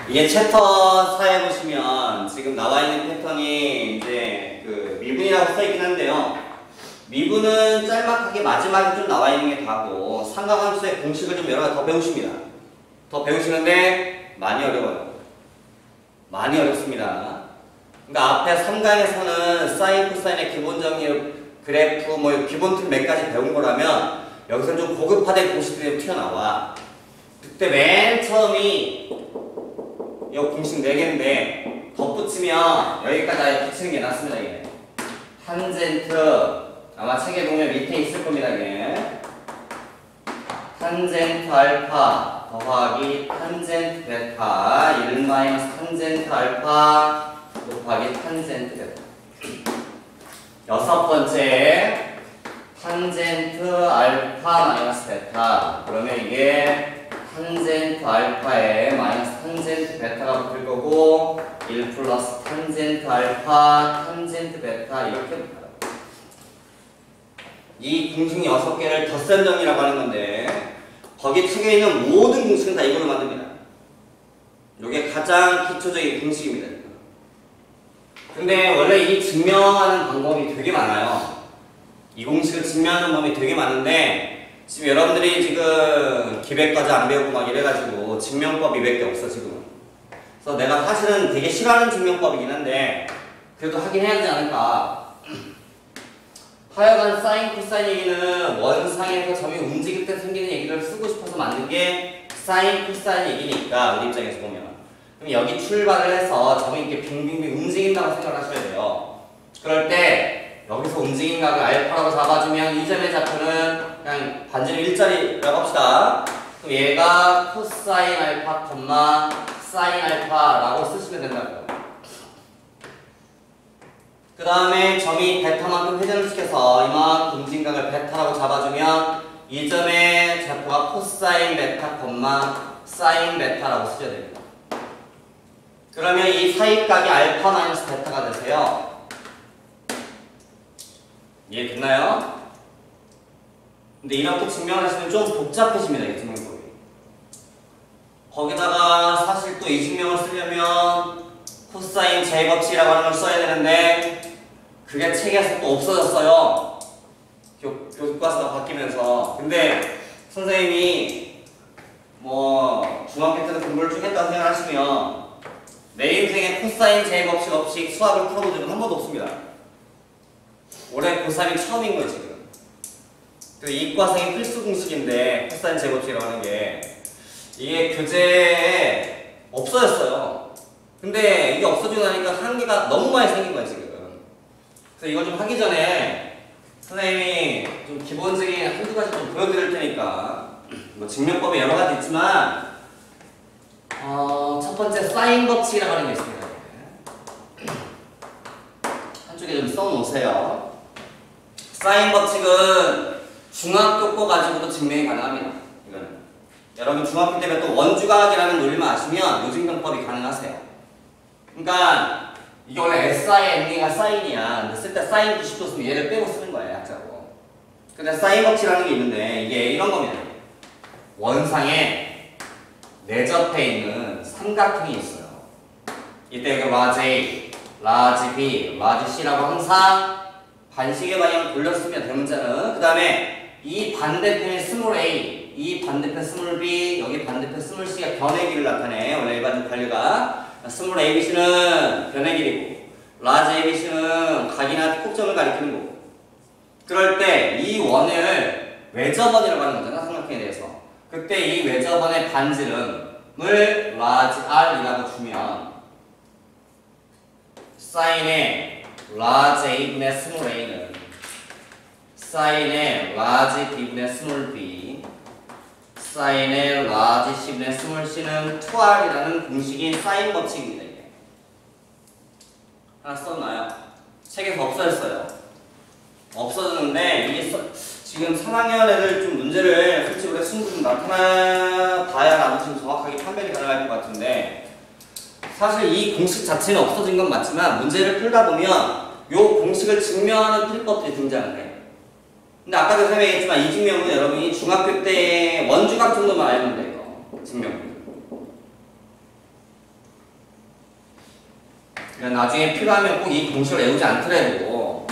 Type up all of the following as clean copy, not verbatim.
이게 챕터 4에 보시면 지금 나와 있는 패턴이 이제 그 미분이라고 써있긴 한데요. 미분은 짤막하게 마지막에 좀 나와 있는 게 다고 삼각함수의 공식을 좀 여러 가지 더 배우십니다. 더 배우시는데 많이 어려워요. 많이 어렵습니다. 그러니까 앞에 3강에서는 사인, 코사인의 기본적인 그래프, 뭐 기본 틀 몇 가지 배운 거라면 여기서 좀 고급화된 공식들이 튀어나와. 그때 맨 처음이 이 공식 4개인데 덧붙이면 여기까지 아예 붙이는 게 낫습니다. 이게 탄젠트, 아마 책에 보면 밑에 있을 겁니다. 이게 탄젠트 알파 더하기 탄젠트 베타 1 마이너스 탄젠트 알파 곱하기 탄젠트 베타. 여섯 번째 탄젠트 알파 마이너스 베타. 그러면 이게 탄젠트 알파에 마이너스 탄젠트 베타가 붙을 거고 1 플러스 탄젠트 알파 탄젠트 베타 이렇게 붙어요. 이 공식 6개를 덧셈 정리라고 하는 건데 거기 책에 있는 모든 공식은 다 이걸로 만듭니다. 이게 가장 기초적인 공식입니다. 근데 원래 이 증명하는 방법이 되게 많아요. 이 공식을 증명하는 방법이 되게 많은데 지금 여러분들이 지금 기백까지 안 배우고 막 이래가지고 증명법이 몇 개 없어 지금. 그래서 내가 사실은 되게 싫어하는 증명법이긴 한데 그래도 하긴 해야 되지 않을까. 하여간 사인, 코사인 얘기는 원상에서 점이 움직일 때 생기는 얘기를 쓰고 싶어서 만든 게 사인, 코사인 얘기니까 우리 입장에서 보면 그럼 여기 출발을 해서 점이 이렇게 빙빙빙 움직인다고 생각을 하셔야 돼요. 그럴 때 여기서 움직인 각을 알파라고 잡아주면 이 점의 좌표는 그냥 반지름 일자리라고 합시다. 그럼 얘가 코사인 알파, 사인 알파라고 쓰시면 된다고요. 그 다음에 점이 베타만큼 회전을 시켜서 이만큼 움직인 각을 베타라고 잡아주면 이 점의 좌표가 코사인 베타, 사인 베타라고 쓰셔야 됩니다. 그러면 이 사이각이 알파 마이너스 베타가 되세요. 이해됐나요? 근데 이렇게 증명하시면 좀 복잡해집니다. 이 증명법이. 거기다가 사실 또 이 증명을 쓰려면 코사인 제곱식이라고 하는 걸 써야 되는데 그게 책에서 또 없어졌어요. 교과서가 바뀌면서. 근데 선생님이 뭐 중학교 때도 공부를 쭉 했다고 생각하시면 내 인생에 코사인 제곱식 없이 수학을 풀어본 적은 한 번도 없습니다. 올해 고3이 처음인 거예요 지금. 그 이과생의 필수 공식인데 코사인 제곱식이라고 하는 게 이게 교재에 없어졌어요. 근데 이게 없어지고 나니까 한계가 너무 많이 생긴 거예요 지금. 그래서 이거 좀 하기 전에 선생님이 좀 기본적인 한두 가지 좀 보여드릴 테니까 뭐 증명법이 여러 가지 있지만 첫 번째 사인 법칙이라고 하는 게 있습니다. 한쪽에 좀 써놓으세요. 사인 법칙은 중학교 거 가지고도 증명이 가능합니다. 이거는 여러분 중학교 때문에 또 원주각이라는 논리만 아시면 요증명법이 가능하세요. 그러니까 이게 원래 SI 엔딩가 사인이야. 근데 쓸 때 사인 90도 쓰면 얘를 빼고 쓰는 거예요. 약자고. 근데 사인 법칙이라는 게 있는데 이게 이런 겁니다. 원상에 내접해 있는 삼각형이 있어요. 이때 여기 라지 A, 라지 B, 라지 C라고 항상 반식의 방향을 돌렸으면 대문자는 그 다음에 이 반대편의 스몰 a, 이 반대편 스몰 b, 여기 반대편 스몰 c가 변의 길이를 나타내. 원래 일반적 관류가 스몰 abc는 변의 길이고 라지 abc는 각이나 꼭점을 가리키는 거고. 그럴 때 이 원을 외접원이라고 하는 거잖아 삼각형에 대해서. 그때 이 외접원의 반지름을 라지 r이라고 주면 사인의 라지 a분의 스몰 a는 사인의 라지 b분의 스몰 b, 사인의 라지 c분의 스몰 c는 2r이라는 공식인 사인 법칙입니다. 이게 하나 써놔요. 책에서 없어졌어요. 없어졌는데 이게 지금 3학년 애들 좀 문제를 솔직히 우리가 승부 좀 나타나 봐야 나도 지금 정확하게 판별이 가능할 것 같은데 사실 이 공식 자체는 없어진 건 맞지만 문제를 풀다 보면 이 공식을 증명하는 풀이법들이 등장을 해요. 근데 아까도 설명했지만 이 증명은 여러분이 중학교 때 원주각 정도만 알면 돼요. 증명. 나중에 필요하면 꼭 이 공식을 외우지 않더라도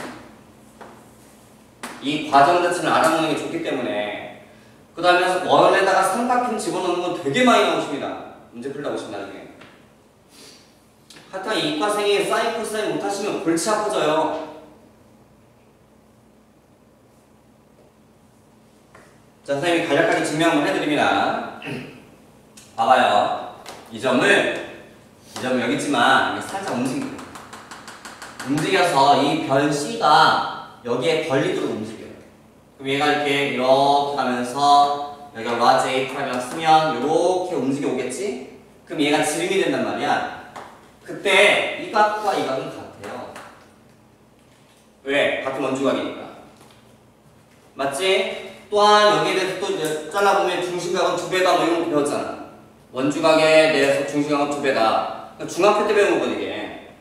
이 과정 자체를 알아놓는 게 좋기 때문에 그 다음에 원에다가 삼각형 집어넣는 건 되게 많이 나오십니다. 문제 풀다 보시면 나중에. 하여튼 이과생이 사인 코사인 못하시면 골치 아파져요. 자, 선생님이 간략하게 증명을 해드립니다. 봐봐요. 이 점을 여기 있지만 살짝 움직여서 이 별 C가 여기에 걸리도록 움직여요. 그럼 얘가 이렇게 가면서 여기가 라지 A 프라임이라고 쓰면 이렇게 움직여 오겠지? 그럼 얘가 지름이 된단 말이야. 그때 이 각과 이 각은 같아요. 왜? 같은 원주각이니까. 맞지? 또한 여기에 대해서 또 잘라보면 중심각은 2배다 뭐 이런 거 배웠잖아. 원주각에 대해서 중심각은 2배다. 중학교 때 배운 거거든 이게.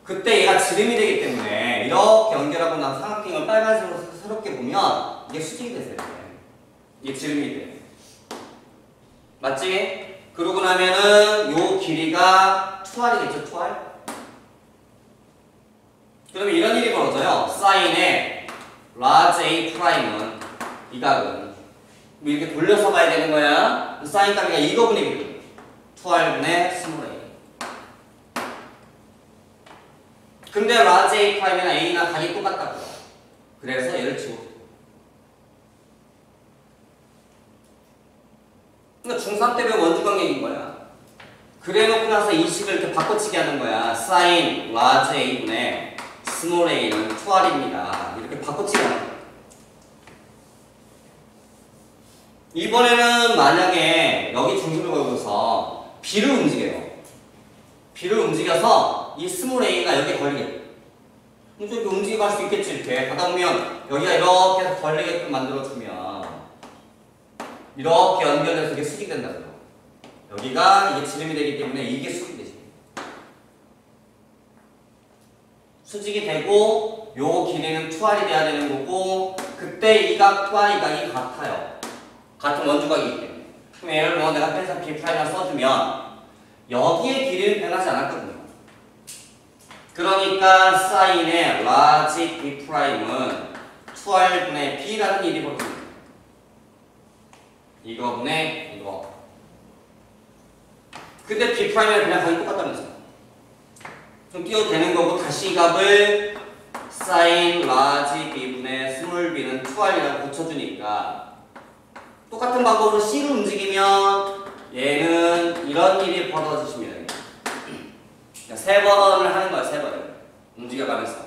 그때 얘가 지름이 되기 때문에 이렇게 연결하고 난 삼각형을 빨간색으로 새롭게 보면 이게 수직이 됐어요. 이게 지름이 돼. 맞지? 그러고 나면은 요 길이가 2R이겠죠, 2R? 그러면 이런 일이 벌어져요. 사인의 라지 A 프라임은 이 각은 이렇게 돌려서 봐야 되는 거야. 사인 값이가 이거분의 이거든. 2R분의 스몰 a. 근데 라지 A 프라임이나 A나 각이 똑같다고요. 그래서 얘를 지워. 그러니까 중3 때 배운 원주각 얘기인 거야. 그래 놓고 나서 이 식을 이렇게 바꿔치기 하는 거야. 사인 라지 A분의 스몰 a는 2R입니다. 이렇게 바꿔치기 하는 거야. 이번에는 만약에 여기 중심을 걸고서 B를 움직여요. B를 움직여서 이 스몰 a가 여기에 걸리게. 좀 이렇게 움직여 갈 수 있겠지. 이렇게 가다 보면 여기가 이렇게 해서 걸리게끔 만들어주면 이렇게 연결돼서 이게 수직이 된다고요. 여기가 이게 지름이 되기 때문에 이게 수직이 되지. 수직이 되고 요 길이는 2R이 돼야 되는 거고 그때 이 각과 이 각이 같아요. 같은 원주각이기 때문에. 그럼 예를 들어 내가 펜사 B'을 써주면 여기에 길이는 변하지 않았거든요. 그러니까 사인의 라지 B'은 2R분의 B라는 일이 벌어집니다. 이거분의 이거. 근데 B'을 그냥 각이 똑같다면서. 좀 띄워도 되는 거고 다시 이 값을 사인 라지 B분의 스몰 B는 2R이라고 고쳐주니까 똑같은 방법으로 C를 움직이면 얘는 이런 일이 벌어지십니다. 세 번을 하는 거야, 세 번을. 움직여가면서.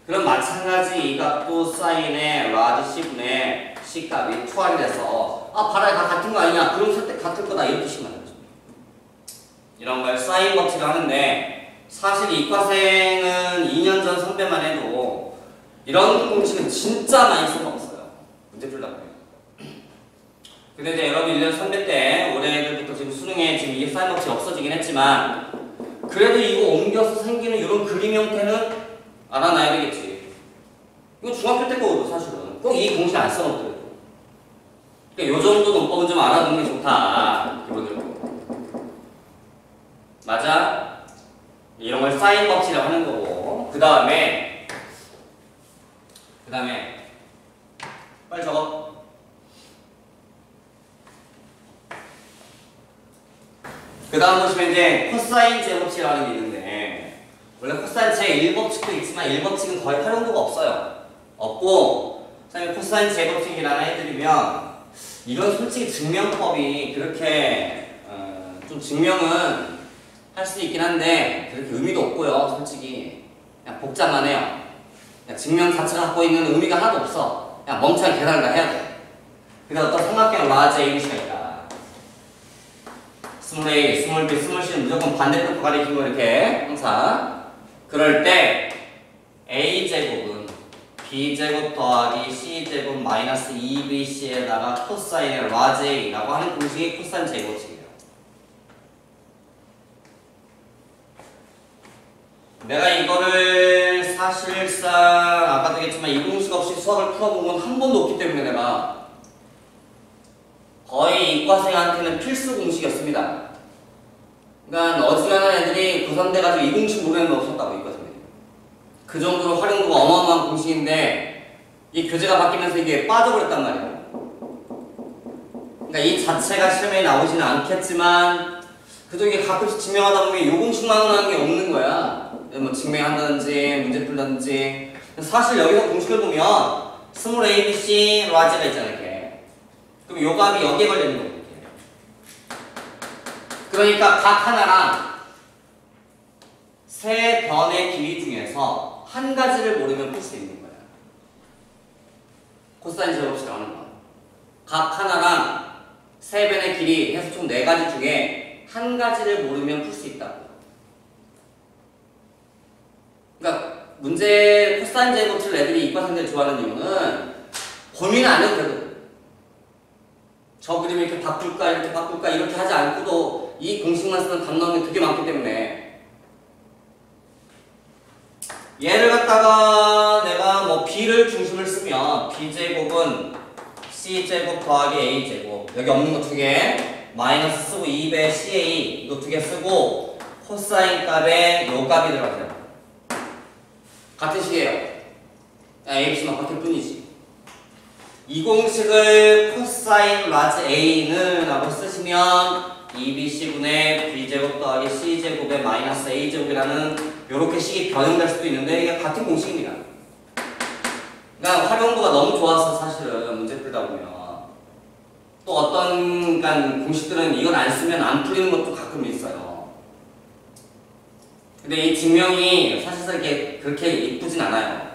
그럼 마찬가지 이 값도 사인의 라지 C분의 C 값이 2R이 돼서 바라에 다 같은 거 아니냐? 그럼 설때 같은 거다 이렇게 식으면 되죠. 이런 걸 사인 법칙을 하는데 사실 이과생은 2년 전 선배만 해도 이런 공식은 진짜 많이 써먹었어요. 문제 풀다 보면. 근데 이제 여러분 1년 선배 때 올해 애들부터 지금 수능에 지금 이 사인 법칙이 없어지긴 했지만 그래도 이거 옮겨서 생기는 이런 그림 형태는 알아놔야 되겠지. 이거 중학교 때 거거든 사실은. 꼭 이 공식 안 써놓더라도. 그러니까 요 정도 논법은 좀 알아두는 게 좋다. 기본적으로. 맞아? 이런 걸 사인 법칙이라고 하는 거고. 그 다음에 빨리 적어. 그 다음 보시면 이제 코사인 제법칙이라는 게 있는데 원래 코사인 제1법칙도 있지만 1법칙은 거의 활용도가 없어요. 없고 그다음에 코사인 제법칙이라고 해드리면 이건 솔직히 증명법이 그렇게 좀 증명은 할 수 있긴 한데 그렇게 의미도 없고요. 솔직히 그냥 복잡만 해요. 그냥 증명 자체가 갖고 있는 의미가 하나도 없어. 그냥 멍청한 계산을 다 해야 돼. 그래서 어떤 삼각형 라지 A가 있다. 스몰 A, 스몰 B, 스몰 C는 무조건 반대쪽 가리키는 거 이렇게 항상. 그럴 때 A제곱은 B제곱 더하기 C제곱 마이너스 2BC에다가 코사인의 라지 A라고 하는 공식이 코사인 제곱식이에요. 내가 이거를 사실상 아까도 얘기했지만 이 공식 없이 수학을 풀어본 건 한 번도 없기 때문에 내가 거의 이과생한테는 필수 공식이었습니다. 그러니까 어지간한 애들이 고3돼가지고 이 공식 모르는 애 없었다고 있거든요. 그 정도로 활용도가 어마어마한 공식인데 이 교재가 바뀌면서 이게 빠져버렸단 말이에요. 그러니까 이 자체가 시험에 나오지는 않겠지만 그래도 이게 가끔씩 증명하다 보면 이 공식만 하는 게 없는 거야. 뭐 증명한다든지 문제 풀다든지. 사실 여기서 공식을 보면 스몰 a, b, c, 라지가 있잖아요. 이렇게. 그럼 요 값이 여기에 걸려있는 거예요. 그러니까 각 하나랑 세 변의 길이 중에서 한 가지를 모르면 풀 수 있는 거야. 코사인 제곱식 나오는 거. 각 하나랑 세 변의 길이 해서 총 네 가지 중에 한 가지를 모르면 풀 수 있다고. 그러니까 문제 코사인 제곱식을 애들이 이과생들이 좋아하는 이유는 고민을 안 해도 되거든. 저 그림 이렇게 바꿀까 이렇게 바꿀까 이렇게 하지 않고도 이 공식만 쓰면 답 나오는 게 되게 많기 때문에 얘를 갖다가 내가 뭐 b를 중심을 쓰면 b제곱은 c제곱 더하기 a제곱 여기 없는 거 두 개 마이너스 쓰고 2배 ca 이거 두 개 쓰고 코사인 값에 요 값이 들어가세요. 같은 식이에요. abc만 바뀔 뿐이지. 이 공식을 코사인 라지 a는 라고 쓰시면 2bc분의 b제곱 더하기 c제곱의 마이너스 a제곱이라는 요렇게 식이 변형될 수도 있는데 이게 같은 공식입니다. 그러니까 활용도가 너무 좋아서 사실은 문제 풀다 보면 또 어떤 그러니까 공식들은 이걸 안 쓰면 안 풀리는 것도 가끔 있어요. 근데 이 증명이 사실상 이렇게 그렇게 이쁘진 않아요.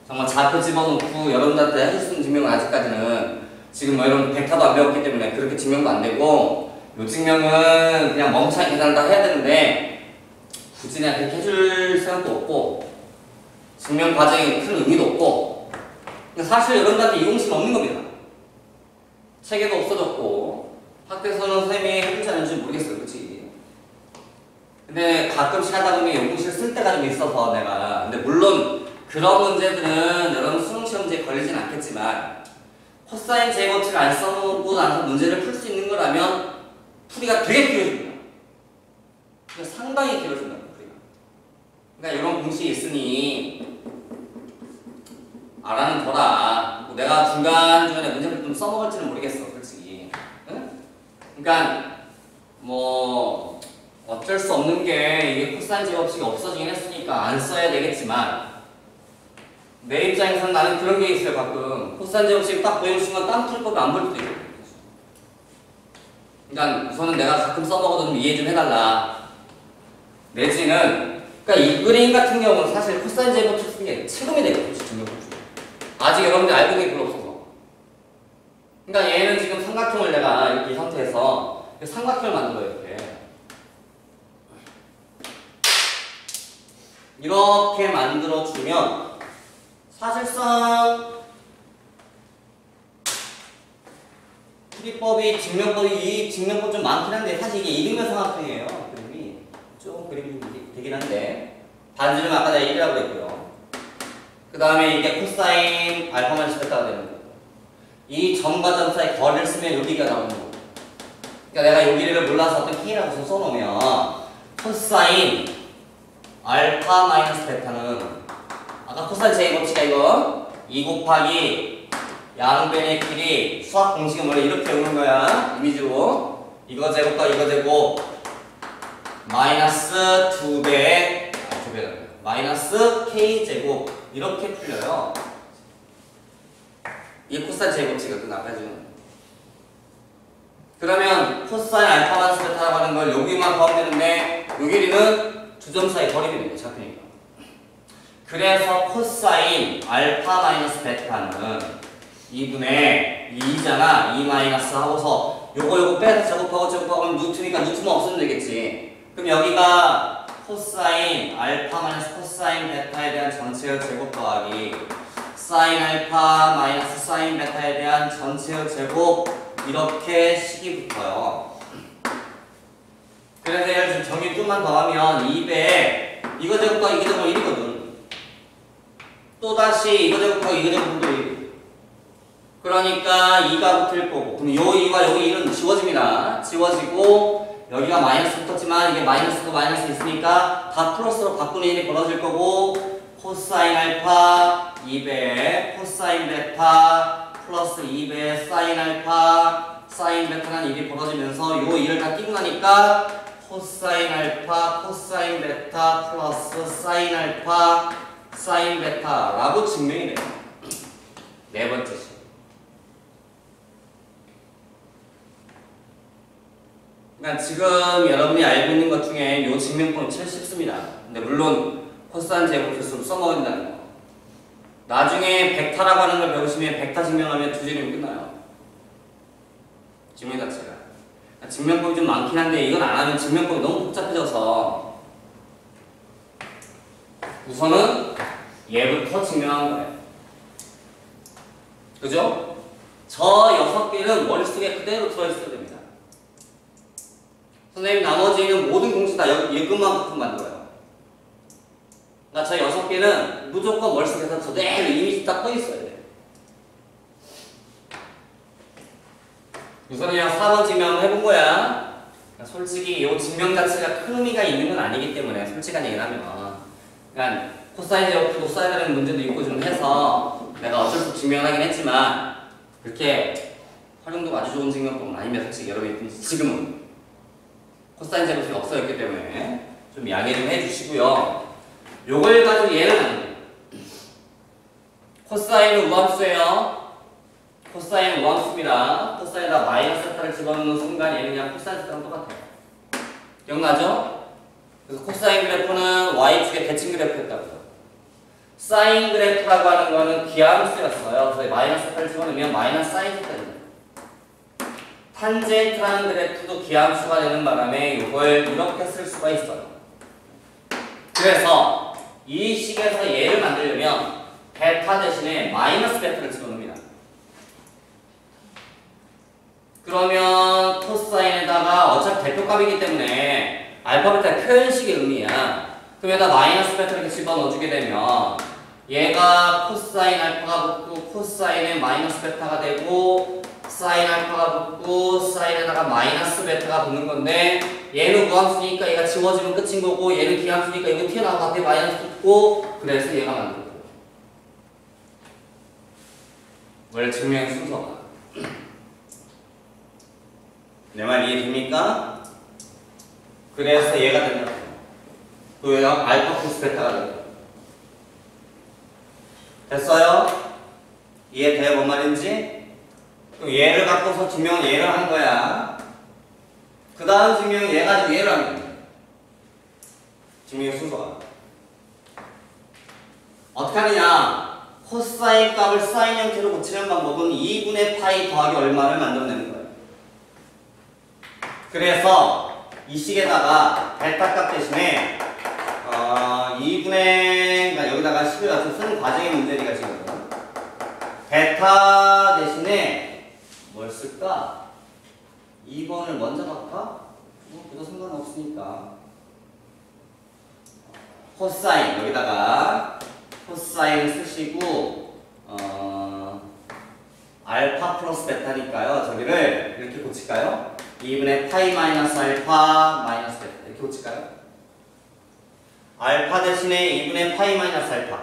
정말 좌표 집어넣고 여러분들한테 해줄 수 있는 증명은 아직까지는 지금 뭐 여러분 벡터도 안 배웠기 때문에 그렇게 증명도 안 되고 요 증명은 그냥 멍청이 계산을 다 해야 되는데 굳이 내가 그렇게 해줄 생각도 없고 증명 과정에 큰 의미도 없고 사실 여러분들한테 이 공식은 없는 겁니다. 책에도 없어졌고 학교에서는 선생님이 해주지 않는지 모르겠어요. 그치? 근데 가끔씩 하다 보면 이 공식을 쓸 때가 좀 있어서 내가 근데 물론 그런 문제들은 여러분 수능 시험 문제에 걸리진 않겠지만 코사인 제곱식을 안 써놓고 나서 문제를 풀 수 있는 거라면 풀이가 되게 길어집니다. 그러니까 상당히 길어진다. 풀이가. 그러니까 이런 공식이 있으니 알아는 둬라. 내가 중간중간에 문제를 좀 써먹을지는 모르겠어. 솔직히. 응? 그러니까 뭐 어쩔 수 없는 게 이게 코사인 제곱식이 없어지긴 했으니까 안 써야 되겠지만 내 입장에서는 나는 그런 게 있어요. 가끔 코사인 제곱식 딱 보이는 순간 땀 풀 거면 안 볼 때도 있고. 그러니까 우선은 내가 가끔 써먹어도 좀 이해 좀 해달라. 내지는 그러니까 이 그림 같은 경우는 사실 코사인 제곱식 쓰는 게 체감이 되거든요. 아직 여러분들 알고 계신 게 별로 없어서. 그러니까 얘는 지금 삼각형을 내가 이렇게 이 상태에서 삼각형을 만들어요. 이렇게 만들어주면 사실상 풀이법이 이 증명법 좀 많긴 한데 사실 이게 이등변 삼각형이에요. 그림이 좀 그림이 되긴 한데 반지름 아까 내가 1이라고 그랬고요. 그 다음에 이게 코사인 알파 마이너스 베타가 되는 거고 이 점과 점 사이 거리를 쓰면 여기가 나오는 거고 그러니까 내가 여기를 몰라서 어떤 k라고 써놓으면 코사인 알파 마이너스 베타는 아까 코사인 제곱식이야 이거 2 곱하기 양변의 길이 수학 공식은 원래 이렇게 오는 거야 이미지로 이거 제곱과 이거 제곱 마이너스 2배 마이너스 k 제곱 이렇게 풀려요. 이게 코사인 제곱식이거든 아까 지금. 그러면 코사인 알파 마이너스 베타라고 하는 걸 여기만 더하면 되는데 요 길이는 두 점 사이 거리 되는 거예요. 잡히니까. 그래서 코사인 알파 마이너스 베타는 2분의 2잖아. 2 마이너스 하고서 요거 빼서 제곱하고 루트니까 루트만 없으면 되겠지. 그럼 여기가 코사인 알파 마이너스 코사인 베타에 대한 전체의 제곱 더하기 사인 알파 마이너스 사인 베타에 대한 전체의 제곱 이렇게 식이 붙어요. 그래서 얘를 좀 정리 좀만 더 하면 2배에 이거 제곱과 이거 제곱 1이거든. 또다시 이거 제곱과 이거 제곱도 1. 그러니까 2가 붙을 거고 그럼 요 2와 여기 1은 지워집니다. 지워지고 여기가 마이너스 붙었지만 이게 마이너스도 마이너스 있으니까 다 플러스로 바꾸는 일이 벌어질 거고 코사인 알파 2배 코사인 베타 플러스 2배 사인 알파 사인 베타라는 일이 벌어지면서 요 일을 다 띄고 나니까 코사인 알파 코사인 베타 플러스 사인 알파 사인 베타라고 증명이 돼요. 네 번째 식. 그러니까 지금 여러분이 알고 있는 것 중에 이 증명법은 제일 쉽습니다. 근데 물론 코사인 제곱을 필수로 써먹어야 된다는 거. 나중에 벡터라고 하는 걸 배우시면 벡터 증명하면 두 줄이면 끝나요. 증명 자체가. 증명법이 좀 많긴 한데 이건 안 하면 증명법이 너무 복잡해져서 우선은 얘부터 증명한 거예요. 그죠? 저 6개는 머릿속에 그대로 들어있어야 됩니다. 선생님 나머지는 모든 공식 다 얘것만 부품 만들어요. 그러니까 저 6개는 무조건 머릿속에서 그대로 이미지 딱 떠있어야 돼요. 우선 그냥 4번 증명 한번 해본 거야. 그러니까 솔직히 이 증명 자체가 큰 의미가 있는 건 아니기 때문에 솔직한 얘기를 하면 그러니까 코사인 제곱도 써야 되는 문제도 있고 좀 해서 내가 어쩔 수 없이 증명을 하긴 했지만 그렇게 활용도가 아주 좋은 증명법은 아닙니다. 솔직히 여러분이 지금은 코사인 제곱이 없어졌기 때문에 좀 양해 좀 해주시고요. 요걸 가지고 얘를 만듭니다. 코사인은 우함수예요. 코사인 우함수입니다. 코사인에다 마이너스 세타를 집어넣는 순간 얘는 그냥 코사인 세타랑 똑같아요. 기억나죠? 그래서 코사인 그래프는 y축의 대칭 그래프였다고요. 사인 그래프라고 하는 거는 기하함수였어요. 그래서 마이너스 세타를 집어넣으면 마이너스 사인 세타입니다. 탄젠트라는 그래프도 기하함수가 되는 바람에 이걸 이렇게 쓸 수가 있어요. 그래서 이 식에서 얘를 만들려면 베타 대신에 마이너스 베타를 집어넣습니다. 그러면 코사인에다가 어차피 대표값이기 때문에 알파 베타의 표현식의 의미야. 그럼 여기다 마이너스 베타를 이렇게 집어넣어주게 되면 얘가 코사인 알파가 붙고 코사인에 마이너스 베타가 되고 사인 알파가 붙고 사인에다가 마이너스 베타가 붙는 건데 얘는 무함수니까 얘가 지워지면 끝인 거고 얘는 기함수니까 이거 튀어나오고 앞에 마이너스 붙고 그래서 얘가 만들고 원래 증명의 순서가 내 말 이해됩니까? 그래서 얘가 된다. 그 얘가 알파 플러스 베타가 된다. 됐어요? 이해돼요? 뭔 말인지? 그럼 얘를 갖고서 증명은 얘를 한 거야. 그 다음 증명은 얘 가지고 얘를 하는 거야. 증명의 순서가. 어떻게 하느냐? 코사인 값을 사인 형태로 고치는 방법은 2분의 파이 더하기 얼마를 만들어내는 거예요. 그래서 이 식에다가 베타 값 대신에 2분의 그러니까 여기다가 식을 가지고 쓰는 과정의 문제니까 지금 베타 대신에 뭘 쓸까? 2번을 먼저 갈까? 그래도 상관없으니까 코사인 여기다가 코사인 쓰시고 알파 플러스 베타니까요. 저기를 이렇게 고칠까요? 2분의 파이 마이너스 알파 마이너스 베타 이렇게 고칠까요? 알파 대신에 2분의 파이 마이너스 알파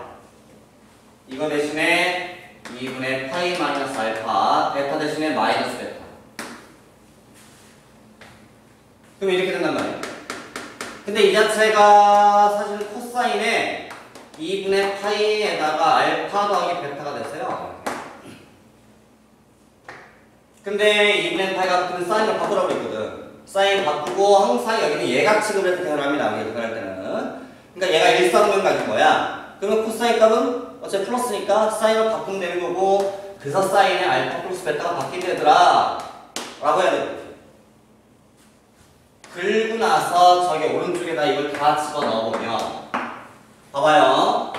이거 대신에 2분의 파이 마이너스 알파 베타 대신에 마이너스 베타 그럼 이렇게 된단 말이에요. 근데 이 자체가 사실은 코사인에 2분의 파이에다가 알파 더하기 베타가 됐어요. 근데 2분의 파이가 붙으면 사인을 바꾸라고 했거든. 사인 바꾸고 항상 여기는 얘가 취급을 해서 계산합니다. 우리가 계산할 때는. 그러니까 얘가 일사분면각인 거야. 그러면 코사인 값은 어차피 플러스니까 사인을 바꾸면 되는 거고 그래서 사인의 알파 플러스 베타가 바뀌게 되더라 라고 해야 되거든. 긁고 나서 저기 오른쪽에다 이걸 다 집어넣어보면 봐봐요.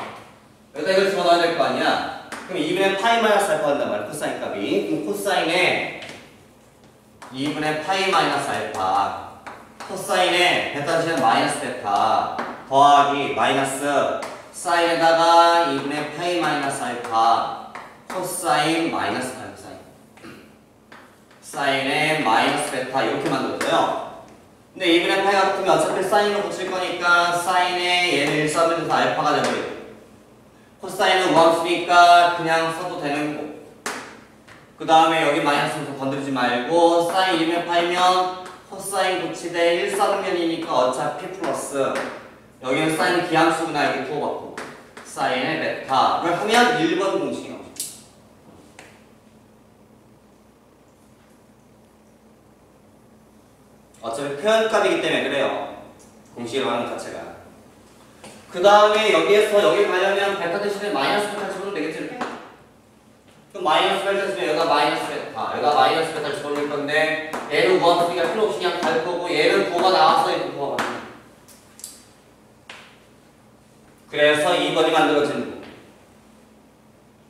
여기다 이걸 집어넣어야 될 거 아니야. 그럼 2분의 파이 마이너스 알파 한단 말이야. 코사인 값이. 그럼 코사인에 2분의 파이 마이너스 알파 코사인에 베타 대신에 마이너스 베타 더하기 마이너스 사인에다가 2분의 파이 마이너스 알파 코사인 마이너스 사인 사인에 마이너스 베타 이렇게 만들어져요. 근데 2분의 파이 같으면 어차피 사인으로 붙일 거니까 사인에 얘는 1 써면서 알파가 되버리고 코사인은 무함수니까 그냥 써도 되는 거고 그 다음에 여기 마이너스는 건드리지 말고 사인 2분의 파이면 코사인 고치대 1 써면이니까 어차피 플러스 여기는 사인 기함수구나 이렇게 부어봤고 사인의 베타를 하면 1번 공식이 나오죠. 어차피 표현값이기 때문에 그래요. 공식이라고 하는 것 자체가. 그 다음에 여기에서 여기 가려면 베타 대신에 마이너스 베타 집어넣으면 되겠지 이렇게? 그럼 마이너스 베타 집으면 여기가 마이너스 베타 여기가 마이너스 베타를 집어넣을 건데 얘는 무한수니까 필요 없이 그냥 갈 거고 얘는 9가 나와서 이렇게 9가 맞는 거야. 그래서 2번이 만들어지는 거.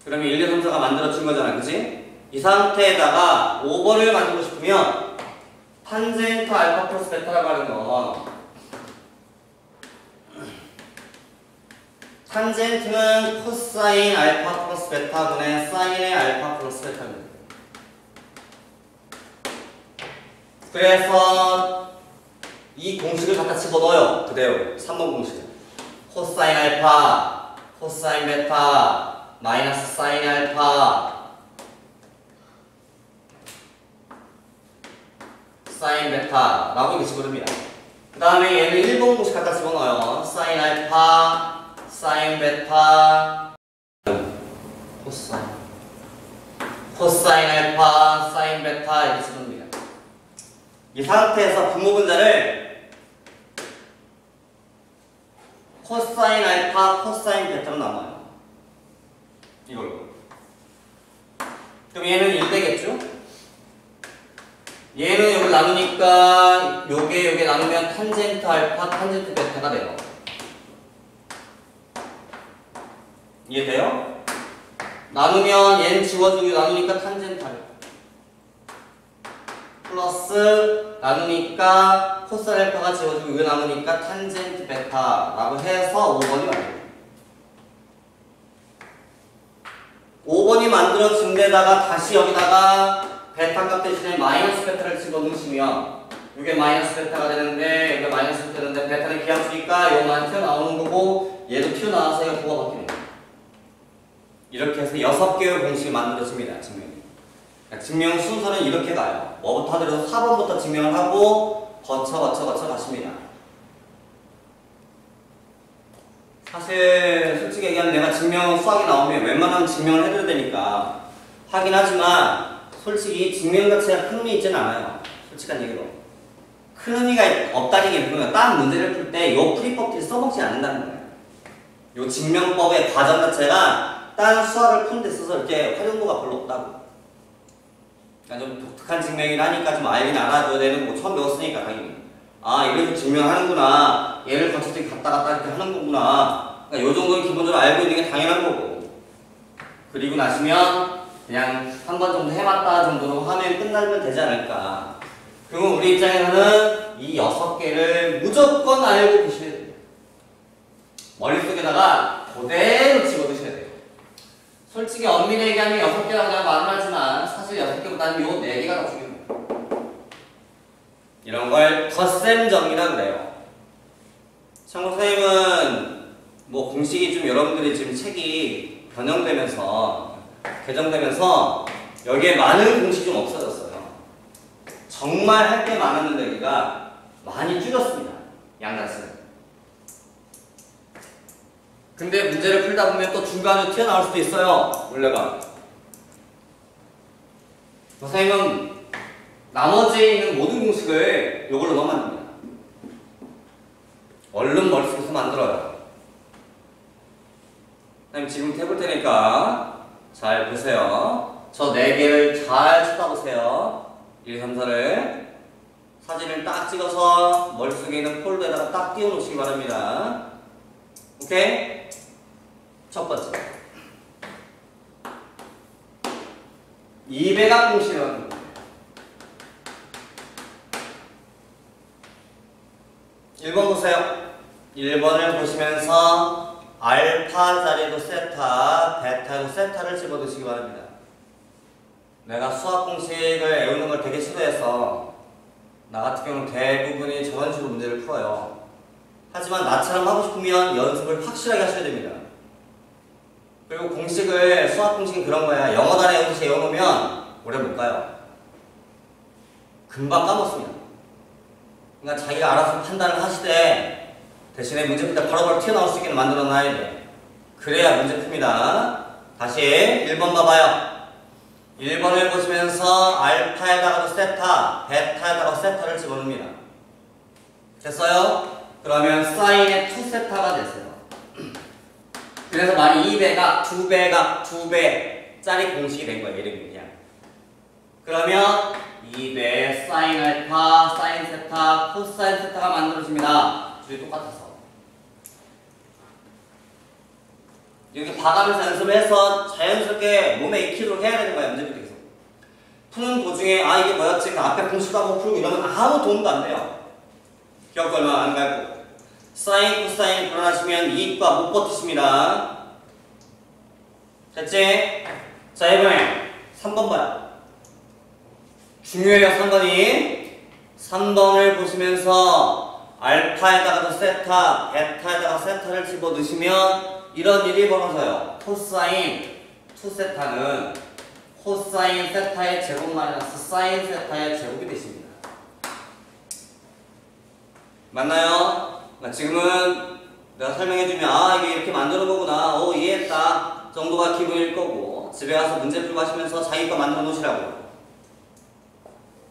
그러면 1, 2, 3, 4가 만들어진 거잖아, 그치? 이 상태에다가 5번을 만들고 싶으면 탄젠트 알파 플러스 베타라고 하는 거. 탄젠트는 코사인 알파 플러스 베타분의 사인의 알파 플러스 베타입니다. 그래서 이 공식을 갖다 집어넣어요. 그대로 3번 공식. 코사인 알파, 코사인 베타, 마이너스 사인 알파, 사인 베타라고 이렇게 집어넣습니다. 그 다음에 얘는 1번 공식 갖다 집어넣어요. 사인 알파, 사인 베타, 코사인, 코사인 알파, 사인 베타 이렇게 집어넣습니다. 이 상태에서 분모분자를 코사인 알파, 코사인 베타로 나눠요. 이걸로. 그럼 얘는 1 되겠죠? 얘는 여기 나누니까 요게 나누면 탄젠트 알파, 탄젠트 베타가 돼요. 이해돼요? 나누면 얘는 지워주고 나누니까 탄젠트 알파 플러스 나누니까 코사인 알파가 지워지고 이거 나누니까 탄젠트 베타라고 해서 5번이 만들어요. 5번이 만들어진 데다가 다시 여기다가 베타 값 대신에 마이너스 베타를 집어넣으시면 이게 마이너스 베타가 되는데 이게 마이너스 베타가 되는데 베타는 기함수니까 요만 튀어나오는 거고 얘도 튀어나와서 이거 부가 바뀌는 거예요. 이렇게 해서 6개의 공식이 만들어집니다. 증명이. 증명 순서는 이렇게 가요. 뭐부터 하더라도 4번부터 증명을 하고 거쳐 가십니다. 사실 솔직히 얘기하면 내가 증명 수학이 나오면 웬만하면 증명을 해줘야 되니까 하긴 하지만 솔직히 증명 자체가 큰 의미 있지는 않아요. 솔직한 얘기로. 큰 의미가 없다는 게 뭐냐면 다른 문제를 풀 때 이 풀이법들이 써먹지 않는다는 거예요. 이 증명법의 과정 자체가 다른 수학을 푸는 데 있어서 이렇게 활용도가 별로 없다고. 그러니까 좀 독특한 증명이라니까 좀 알긴 알아줘야 되는 거 처음 배웠으니까 당연히. 아 이래서 증명하는구나. 얘를 거쳐서 갔다 이렇게 하는 거구나. 그러니까 요 정도는 기본적으로 알고 있는 게 당연한 거고. 그리고 나시면 그냥 한 번 정도 해봤다 정도로 하면 끝나면 되지 않을까. 그러면 우리 입장에서는 이 6개를 무조건 알고 계셔야 돼요. 머릿속에다가 그대로 집어드셔야 돼요. 솔직히 엄밀히 얘기하면 6개라고 내가 말을 하지만 사실 6개보다는 요 4개가 더 중요해요. 이런 걸 덧셈 정리라고 그래요. 참고 선생님은 뭐 공식이 좀 여러분들이 지금 책이 변형되면서 개정되면서 여기에 많은 공식이 좀 없어졌어요. 정말 할 게 많았는데 여기가 많이 줄였습니다. 양자수. 근데 문제를 풀다 보면 또 중간에 튀어나올 수도 있어요. 원래가. 선생님은 나머지 있는 모든 공식을 이걸로 넣으면 안 됩니다. 얼른 머릿속에서 만들어요. 선생님 지금 해볼 테니까 잘 보세요. 저 4개를 잘 쳐다보세요. 1, 2, 3, 4를 사진을 딱 찍어서 머릿속에 있는 폴더에다가 딱 띄워 놓으시기 바랍니다. 오케이? 첫 번째 2배각 공식은 1번 보세요. 1번을 보시면서 알파 자리에도 세타, 베타에도 세타를 집어넣으시기 바랍니다. 내가 수학 공식을 외우는 걸 되게 싫어해서 나 같은 경우는 대부분이 저런 식으로 문제를 풀어요. 하지만 나처럼 하고 싶으면 연습을 확실하게 하셔야 됩니다. 그리고 공식을, 수학 공식은 그런 거야. 영어 단에 여기서 외워놓으면 오래 못 가요. 금방 까먹습니다. 그러니까 자기가 알아서 판단을 하시되 대신에 문제 풀 때 바로바로 튀어나올 수 있게 만들어 놔야 돼. 그래야 문제 풉니다. 다시 1번 봐봐요. 1번을 보시면서 알파에다가도 세타, 베타에다가 세타를 집어넣습니다. 됐어요? 그러면 사인의 2세타가 됐어요. 그래서 많이 2배각, 2배각, 2배짜리 공식이 된 거예요. 이름이 그냥. 그러면 2배 사인 알파, 사인 세타, 코사인 세타가 만들어집니다. 둘이 똑같아서. 이렇게 봐가면서 연습을 해서 자연스럽게 몸에 익히도록 해야 되는 거야. 문제풀이 계속. 푸는 도중에 아 이게 뭐였지? 그 앞에 공식도 한번 풀고 이러면 아무 도움도 안 돼요. 기억도 얼마 안 갈고. 사인, 코사인 불안하시면 이익과 못 버티십니다. 됐지? 자 이번에 3번 봐요. 중요해요. 3번이. 3번을 보시면서 알파에다가도 세타, 베타에다가 세타를 집어넣으시면 이런 일이 벌어져요. 코사인 2세타는 코사인 세타의 제곱 마이너스 사인 세타의 제곱이 되십니다. 맞나요? 지금은 내가 설명해주면 아 이게 이렇게 만드는 거구나, 오 이해했다 정도가 기본일 거고, 집에 가서 문제 풀고 하시면서 자기 거 만들어 놓으시라고.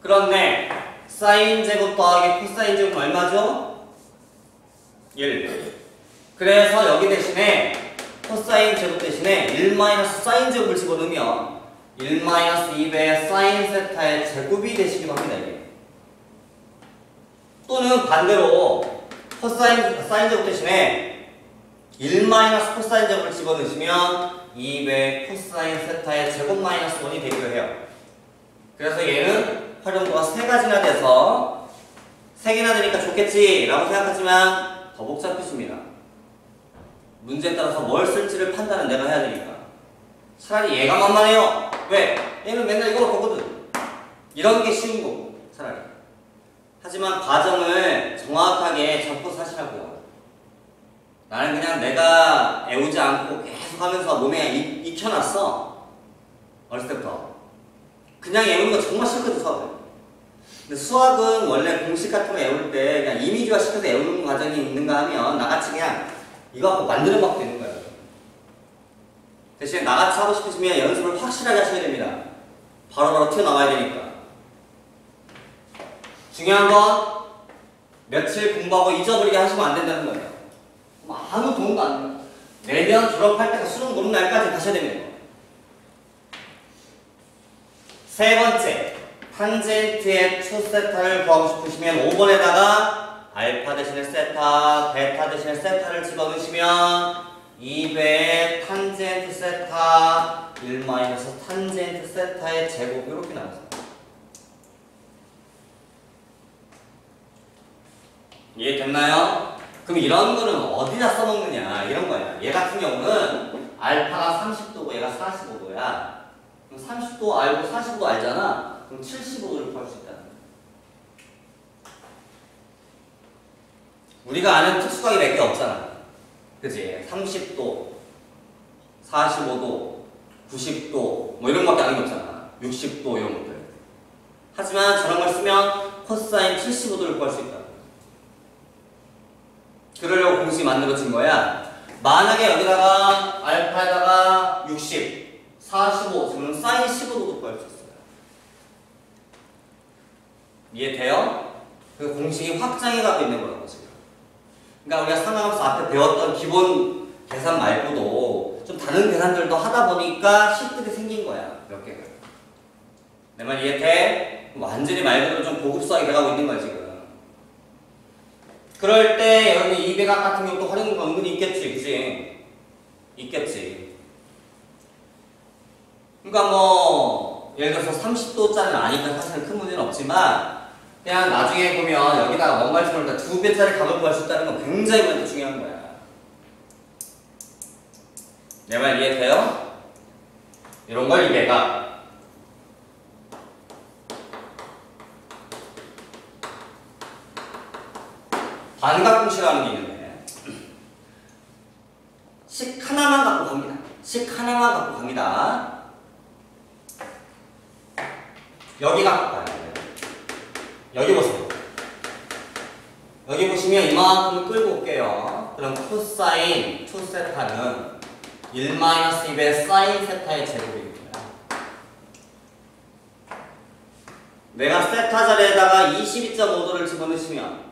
그런데 사인 제곱 더하기 코사인 제곱은 얼마죠? 1. 그래서 여기 대신에 코사인 제곱 대신에 1 마이너스 사인 제곱을 집어넣으면 1 마이너스 2배 사인 세타의 제곱이 되시기도 합니다. 이게. 또는 반대로 사인 제곱 대신에 1 마이너스 코사인 제곱을 집어넣으시면 2배 코사인 세타의 제곱 마이너스 1이 되기도 해요. 그래서 얘는 활용도가 3가지나 돼서 3개나 되니까 좋겠지 라고 생각하지만 더 복잡해집니다. 문제에 따라서 뭘 쓸지를 판단은 내가 해야 되니까. 차라리 얘가 만만해요. 왜? 얘는 맨날 이걸로 보거든. 이런 게 쉬운 거고 차라리. 하지만 과정을 정확하게 잡고 사시라고요. 나는 그냥 내가 애우지 않고 계속 하면서 몸에 익혀놨어. 어렸을 때부터. 그냥 애우는 거 정말 싫거든, 수학은. 근데 수학은 원래 공식 같은 거 애울 때 그냥 이미지화 시켜서 애우는 과정이 있는가 하면 나같이 그냥 이거 갖고 만드는 것도 있는 거예요. 대신에 나같이 하고 싶으시면 연습을 확실하게 하셔야 됩니다. 바로바로 튀어나와야 되니까. 중요한 건 며칠 공부하고 잊어버리게 하시면 안 된다는 거예요. 아무 도움도 안 돼요. 내년 졸업할 때가 수능 보는 날까지 가셔야 됩니다. 세 번째, 탄젠트의 2세타를 구하고 싶으시면 5번에다가 알파 대신에 세타, 베타 대신에 세타를 집어넣으시면 2배 탄젠트 세타 1 마이너스 탄젠트 세타의 제곱 이렇게 나왔어요. 이해됐나요? 그럼 이런 거는 어디다 써먹느냐 이런 거야. 얘 같은 경우는 알파가 30도고 얘가 45도야. 그럼 30도 알고 45도 알잖아. 그럼 75도를 구할 수 있다. 우리가 아는 특수각이 몇 개 없잖아. 그치? 30도, 45도, 90도 뭐 이런 거밖에 아는 게 없잖아. 60도 이런 것들. 하지만 저런 걸 쓰면 코사인 75도를 구할 수 있다. 그러려고 공식이 만들어진 거야. 만약에 여기다가 알파에다가 60, 45, 그러면 사인 15도도 구할 수 있어요. 이해돼요? 그 공식이 확장해가고 있는 거라고 지금. 그러니까 우리가 상담하면서 앞에 배웠던 기본 계산 말고도 좀 다른 계산들도 하다 보니까 식들이 생긴 거야. 몇 개가. 내 말 이해돼? 완전히 말 그대로 좀 고급스하게 돼가고 있는 거야 지금. 그럴 때 여러분이 2배각 같은 경우도 활용도가 은근히 있겠지, 그치? 있겠지. 그러니까 뭐 예를 들어서 30도짜리는 아니까 사실 큰 문제는 없지만 그냥 나중에 보면 여기다가 뭔가를 집어넣을 때 2배짜리 각을 구할 수 있다는 건 굉장히 중요한 거야. 내 말 이해돼요? 이런 걸 2배각. 반각공식이라는 게 있는데 식 하나만 갖고 갑니다. 식 하나만 갖고 갑니다. 여기 갖고 가요. 여기 보세요. 여기 보시면 이만큼 끌고 올게요. 그럼 코사인 2세타는 1-2의 사인 세타의 제곱입니다. 내가 세타 자리에다가 22.5도를 집어넣으시면,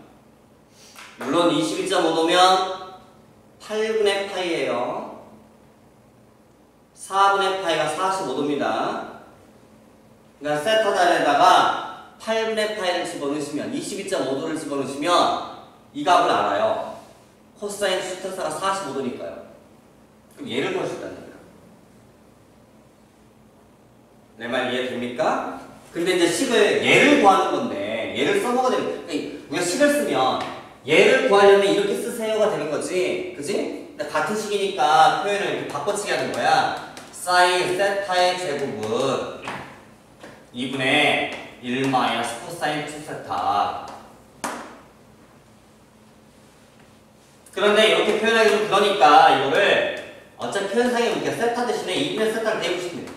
물론 22.5도면 8분의 파이예요. 4분의 파이가 45도입니다. 그러니까 세타 자리에다가 8분의 파이를 집어넣으시면, 22.5도를 집어넣으시면 이 값을 알아요. 코사인 수타사가 45도니까요. 그럼 얘를 구할 수 있다는 거예요. 내 말 이해됩니까? 근데 이제 식을 얘를 구하는 건데 얘를 써먹어야 되는 거예요. 우리가 식을 쓰면 얘를 구하려면 이렇게 쓰세요가 되는 거지. 그지? 근데 같은 식이니까 표현을 이렇게 바꿔치기 하는 거야. 사인 세타의 제곱은 2분의 1 마이너스 코사인 2세타. 그런데 이렇게 표현하기 좀 그러니까 이거를 어차피 표현상에 이렇게 세타 대신에 2분의 세타를 대고 싶네요.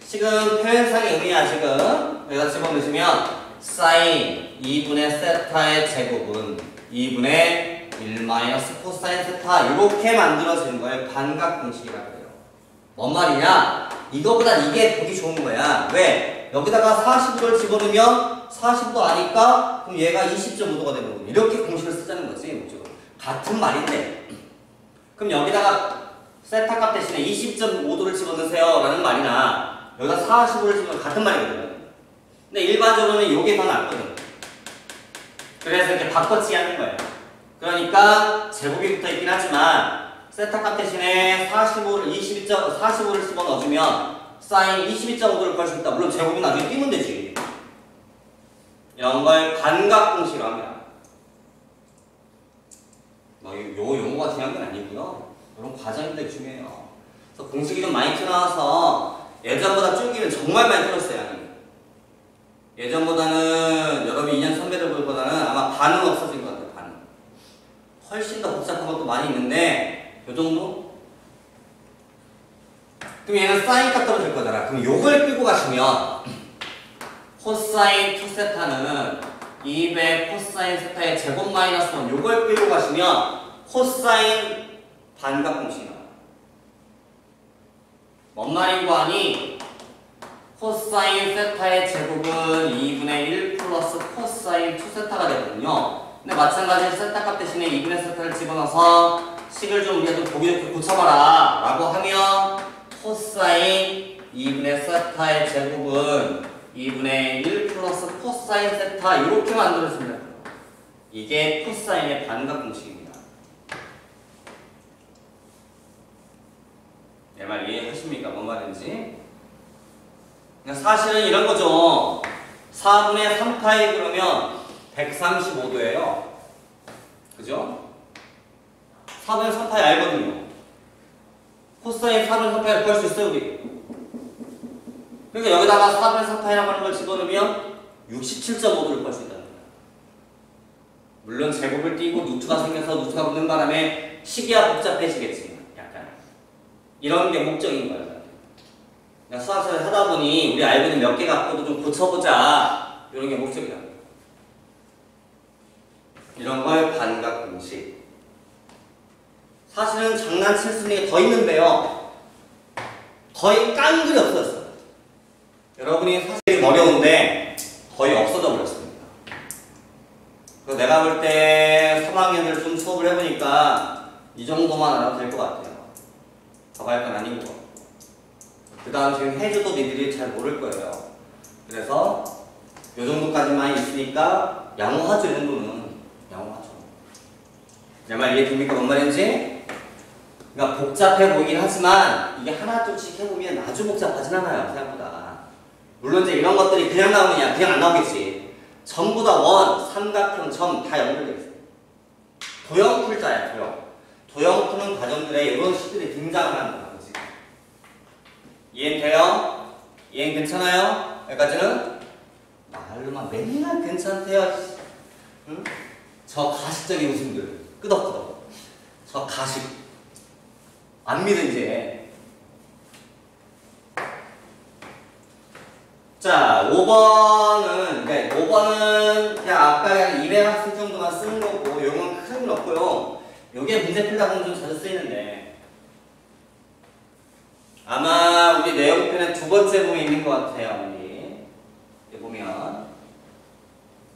지금 표현상의 의미야. 지금 여기다 집어넣으시면 사인 2분의 세타의 제곱은 2분의 1 마이너스 코사인 세타 이렇게 만들어지는 거예요. 반각공식이라고 해요. 뭔 말이냐? 이거보다 이게 보기 좋은 거야. 왜? 여기다가 45도를 집어넣으면 45도 아니까 그럼 얘가 20.5도가 되는 거고 이렇게 공식을 쓰자는 거지. 목적으로. 같은 말인데 그럼 여기다가 세타 값 대신에 20.5도를 집어넣으세요 라는 말이나 여기다 45도를 집어넣으면 같은 말이거든요. 근데 일반적으로는 이게 더 낫거든. 그래서 이렇게 바꿔치기 하는 거예요. 그러니까 제곱이 붙어 있긴 하지만 세타 값 대신에 45를 집어넣어주면 사인 22.5도를 구할 수 있다. 물론 제곱은 나중에 띄면 되지. 이런 걸 반각공식이라고 합니다. 요 용어가 중요한 건 아니고요. 이런 과정이 되게 중요해요. 그래서 공식이 좀 많이 튀어나와서 예전보다 줄기는 정말 많이 틀었어요. 예전보다는 여러분이 2년 선배들보다는 아마 반은 없어진 것 같아요. 반은. 훨씬 더 복잡한 것도 많이 있는데 요 정도? 그럼 얘는 사인 값 떨어질 거잖아. 그럼 요걸 끌고 가시면 코사인 2세타는 200 코사인 세타의 제곱 마이너스 1 요걸 끌고 가시면 코사인 반각공식이 나와요. 뭔 말인고 하니 코사인 세타의 제곱은 2분의 1 플러스 코사인 2세타가 되거든요. 근데 마찬가지로 세타 값 대신에 2분의 세타를 집어넣어서 식을 좀 우리가 좀 보기 좋게 고쳐봐라 라고 하면 코사인 2분의 세타의 제곱은 2분의 1 플러스 코사인 세타 이렇게 만들어집니다. 이게 코사인의 반각공식입니다. 내 말 이해하십니까? 뭔 말인지? 사실은 이런 거죠. 4분의 3파이 그러면 135도예요. 그죠? 4분의 3파이 알거든요. 코사인 4분의 3파이를 구할 수 있어요, 우리. 그러니까 여기다가 4분의 3파이라고 하는 걸 집어넣으면 67.5도를 구할 수 있다는 거예요. 물론 제곱을 띄고 루트가 생겨서 루트가 붙는 바람에 식이야 복잡해지겠지. 약간. 이런 게 목적인 거예요. 수학을 하다 보니 우리 알고 있는 몇 개 갖고도 좀 고쳐보자. 이런 게 목적이다. 이런 걸 반각공식. 사실은 장난칠 수 있는 게 더 있는데요. 거의 깡그리 없어졌어요. 여러분이 사실 어려운데 거의 없어져 버렸습니다. 그래서 내가 볼 때 3학년들 좀 수업을 해보니까 이 정도만 알아도 될 것 같아요. 더 갈 건 아니고. 그 다음 지금 해줘도 니들이 잘 모를 거예요. 그래서 요 정도까지만 있으니까 양호하죠. 이 정도는 양호하죠. 내 말 이해됩니까? 뭔 말인지? 그러니까 복잡해 보이긴 하지만 이게 하나둘씩 해보면 아주 복잡하진 않아요. 생각보다. 물론 이제 이런 것들이 그냥 나오느냐? 그냥 안 나오겠지. 전부 다 원, 삼각형, 점 다 연결되어 있어요. 도형풀자야. 도형푸는 과정들에 이런 식들이 등장을 하는 거야. 그치? 이해돼요? 이해 괜찮아요? 여기까지는? 말로만 맨날 괜찮대요. 응? 저 가식적인 웃음들 끄덕끄덕 저 가식 안 믿어 이제. 자 5번은 네, 5번은 그냥 아까 그냥 200학습 정도만 쓰는 거고 요건 큰 일 없고요. 요게 문제 풀다 보면 좀 자주 쓰이는데 아마 우리 내용편의 두 번째 부분에 있는 것 같아요. 여기 보면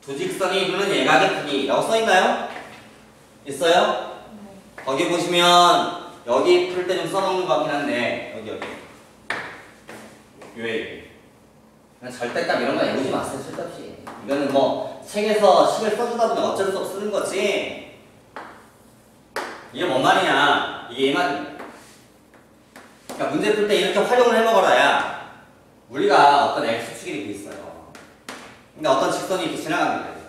두 직선이 이루는 예각의 크기라고 써있나요? 있어요? 네. 거기 보시면 여기 풀 때 좀 써놓는 것 같긴 한데 여기 요에 그냥 절대값 이런 거 외우지 마세요. 쓸데없이 이거는 뭐 책에서 식을 써주다 보면 어쩔 수 없이 쓰는 거지. 이게 뭔 말이냐 이게 이 말이야. 그러니까 문제 풀 때 이렇게 활용을 해먹어라야 우리가 어떤 x축이 이렇게 있어요. 근데 어떤 직선이 이렇게 지나갑니다.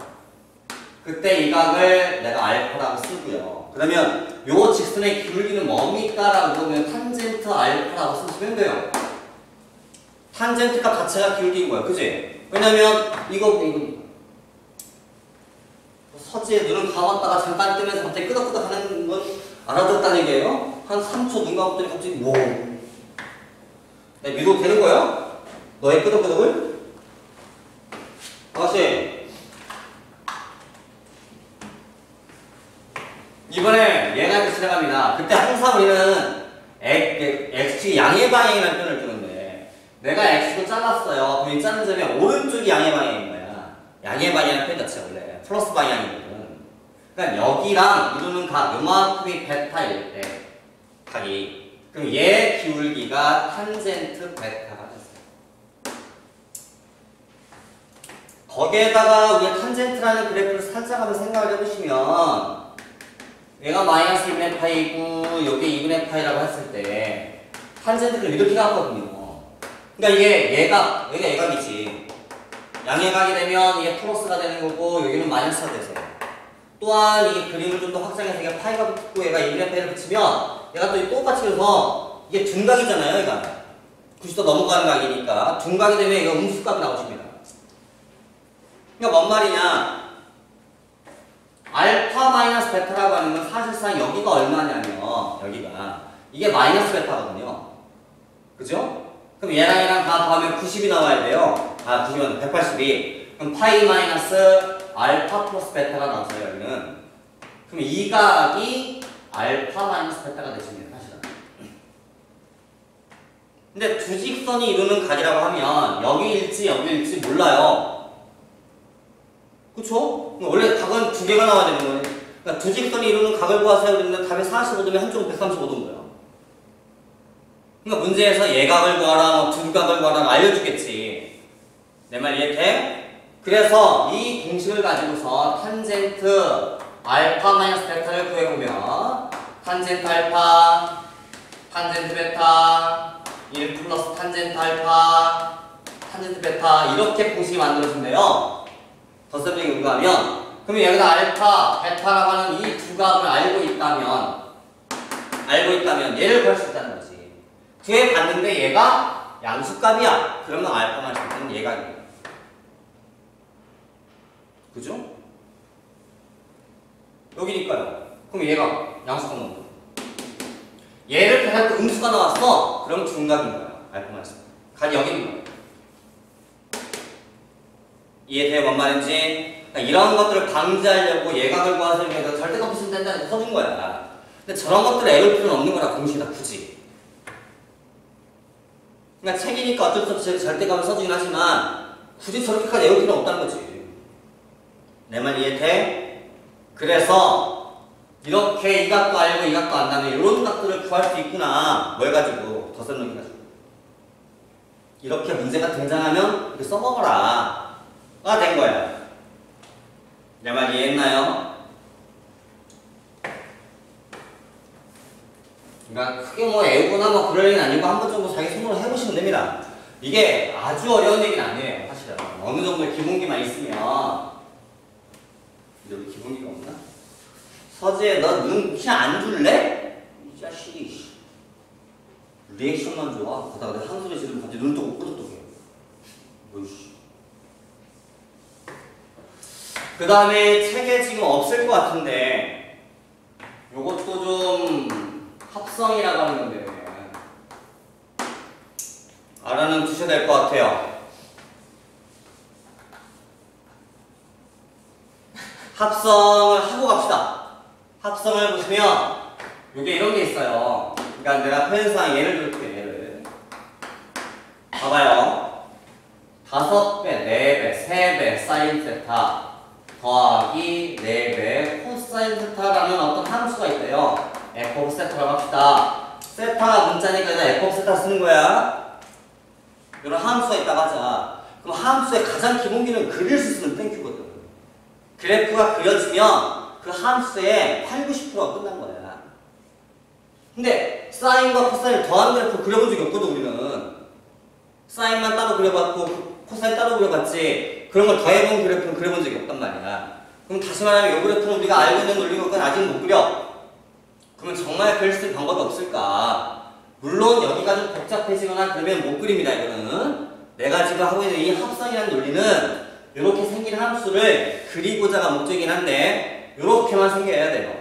그때 이 각을 내가 알파라고 쓰고요. 그러면 요 직선의 기울기는 뭡니까? 라고 보면 탄젠트 알파라고 쓰시면 돼요. 탄젠트 값 자체가 기울기인 거야. 그지? 왜냐면 이거 서지에 눈을 감았다가 잠깐 뜨면서 갑자기 끄덕끄덕 하는 건 알아듣었다는 얘기예요. 한 3초 눈 감았더니 갑자기 뭐 네, 믿어도 되는 거예요? 너의 끄덕끄덕을? 다시 이번에 얘가 이렇게 지나갑니다. 그때 항상 우리는 x축이 양의 방향이라는 표현을 쓰는데 내가 x축을 잘랐어요. 그럼 이 자른 점이 오른쪽이 양의 방향인 거야. 양의 방향이라는 표현 자체가 원래 플러스 방향이거든. 그러니까 여기랑 이루는 각 요만큼이 베타일 때 각이 그럼 얘 기울기가 탄젠트 베타가 됐어요. 거기에다가 우리가 탄젠트라는 그래프를 살짝 한번 생각을 해보시면 얘가 마이너스 2분의 파이고 여기 2분의 파이라고 했을 때 탄젠트를 이렇게 갔거든요. 그러니까 이게 얘가 여기가 예각이지. 양예각이 되면 이게 플러스가 되는 거고 여기는 마이너스가 되세요. 또한 이 그림을 좀 더 확장해서 이게 파이가 붙고 얘가 2분의 파이를 붙이면 얘가 또 똑같이 해서 이게 둔각이잖아요. 얘가 90도 넘어가는 각이니까 둔각이 되면 이거 음수값이 나오십니다. 그러니까 뭔 말이냐 알파 마이너스 베타라고 하는 건 사실상 여기가 얼마냐면 여기가 이게 마이너스 베타거든요. 그죠? 그럼 얘랑 다 더하면 90이 나와야 돼요. 아 90은 182. 그럼 파이 마이너스 알파 플러스 베타가 나왔어요. 여기는. 그럼 이 각이 알파 마이너스 베타가 되십니다. 사실은. 근데 두 직선이 이루는 각이라고 하면 여기일지 여기일지 몰라요. 그쵸? 원래 각은 두 개가 나와야 되는 거예요. 그러니까 두 직선이 이루는 각을 구하세요. 그랬는데 답이 45도면 한쪽은 135도인 거예요. 그러니까 문제에서 예각을 구하라, 뭐 둔각을 구하라 알려주겠지. 내 말 이해돼? 그래서 이 공식을 가지고서 탄젠트 알파 마이너스 베타를 구해보면 탄젠트 알파, 탄젠트 베타, 1 플러스 탄젠트 알파, 탄젠트 베타 이렇게 공식이 만들어진대요. 더 설명이 뭔가하면 그러면 여기다 알파, 베타라고 하는 이 두 값을 알고 있다면 얘를 구할 수 있다는 거지. 뒤에 봤는데 얘가 양수값이야. 그러면 알파만 잡는 예각이에요. 그죠? 여기니까요. 그럼 얘가 양수값 나온 거야. 얘를 계산할 때 음수가 나왔어. 그럼 둔각인 거야. 알파만 잡는. 각이 여기 있는 거야. 이해돼요? 뭔 말인지? 그러니까 이런 것들을 방지하려고 예각을 구하세요. 절대값 쓰면 된다는 써준 거야. 근데 저런 것들을 애울 필요는 없는 거라 공식이다 굳이. 그러니까 책이니까 어쩔 수 없이 절대값을 써주긴 하지만 굳이 저렇게까지 애울 필요는 없다는 거지. 내 말 이해돼? 그래서 이렇게 이 각도 알고 이 각도 안다면 이런 각도를 구할 수 있구나. 뭘 가지고? 더 설명해가지고. 이렇게 문제가 등장하면 이렇게 써먹어라. 가 된 거야. 내 말 이해했나요? 그러니까 크게 뭐 애우거나 뭐 그럴 일은 아니고 한 번 정도 자기 손으로 해보시면 됩니다. 이게 아주 어려운 얘기는 아니에요. 사실은 어느 정도의 기본기만 있으면. 여기 기본기가 없나? 서지에 너 눈 키 안 줄래? 이 자식이 리액션만 좋아. 그러다가 내가 한 소리 지르면 갑자기 눈 뜨고 끄덕끄덕해. 뭐이씨. 그 다음에 책에 지금 없을 것 같은데 요것도 좀 합성이라고 하는 건데 알아는 두셔야 될 것 같아요. 합성을 하고 갑시다. 합성을 보시면 요게 이런 게 있어요. 그러니까 내가 표현상 예를 들게 예를 봐봐요. 5배, 4배, 3배 사인 세타 더하기 4배 코사인 세타라는 어떤 함수가 있대요. f of 세타라고 합시다. 세타가 문자니까 그냥 f of 세타 쓰는 거야. 이런 함수가 있다고 하자. 그럼 함수의 가장 기본기는 그릴 수 있으면 땡큐거든. 그래프가 그려지면 그 함수의 8, 90%가 끝난 거야. 근데 사인과 코사인을 더한 그래프 그려본 적이 없거든 우리는. 사인만 따로 그려봤고 코사인 따로 그려봤지 그런 걸 더해본 그래프는 그려본 적이 없단 말이야. 그럼 다시 말하면 이 그래프는 우리가 알고 있는 논리로는 아직 못 그려. 그러면 정말 그릴 수 있는 방법이 없을까? 물론 여기가 좀 복잡해지거나 그러면 못 그립니다. 이거는 내가 지금 하고 있는 이 합성이라는 논리는 이렇게 생긴 함수를 그리고자가 목적이긴 한데 이렇게만 생겨야 돼요.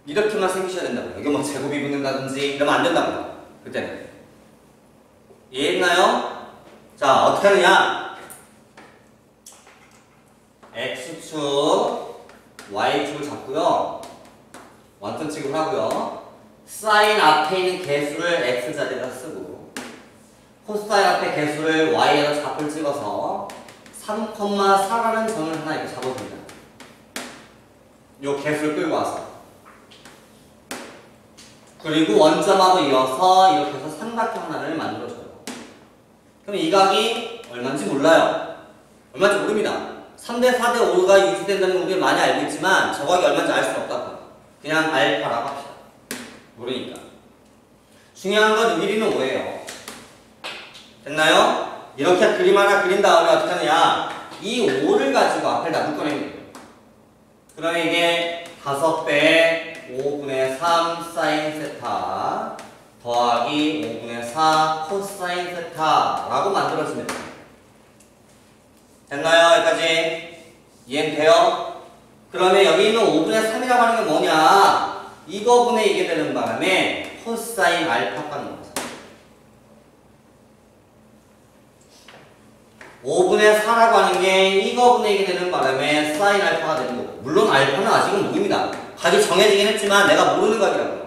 이렇게만 생기셔야 된다고요. 이거 뭐 제곱이 붙는다든지 이러면 안 된다고요. 그때는. 이해했나요? 자, 어떻게 하느냐? X축, Y축을 잡고요. 완전 취급을 하고요. 사인 앞에 있는 개수를 X자리에다 쓰고 코사인 앞에 개수를 Y에다 잡을 찍어서 3,4라는 점을 하나 이렇게 잡아줍니다. 요 개수를 끌고 와서 그리고 원점하고 이어서 이렇게 해서 삼각형 하나를 만들어줘요. 그럼 이 각이 얼마인지 몰라요. 얼마인지 모릅니다. 3대 4대 5가 유지된다는 걸 우리가 많이 알고 있지만 저 각이 얼마인지 알 수는 없다고. 그냥 알파라고 합시다. 모르니까. 중요한 건 1위는 5예요. 됐나요? 이렇게 그림 하나 그린 다음에 어떻게 하느냐? 이 5를 가지고 앞에다 묶어내면 돼요. 그러면 이게 5배 5분의 3 사인 세타 더하기 5분의 4 코사인 세타라고 만들어지면 돼요. 됐나요? 여기까지? 이해는 돼요? 그러면 여기 있는 5분의 3이라고 하는 게 뭐냐? 이거분의 이게 되는 바람에 코사인 알파가 나오죠. 5분의 4라고 하는 게 이거분의 이게 되는 바람에 사인 알파가 되는 거고 물론 알파는 아직은 모릅니다. 각이 정해지긴 했지만 내가 모르는 각이라고요.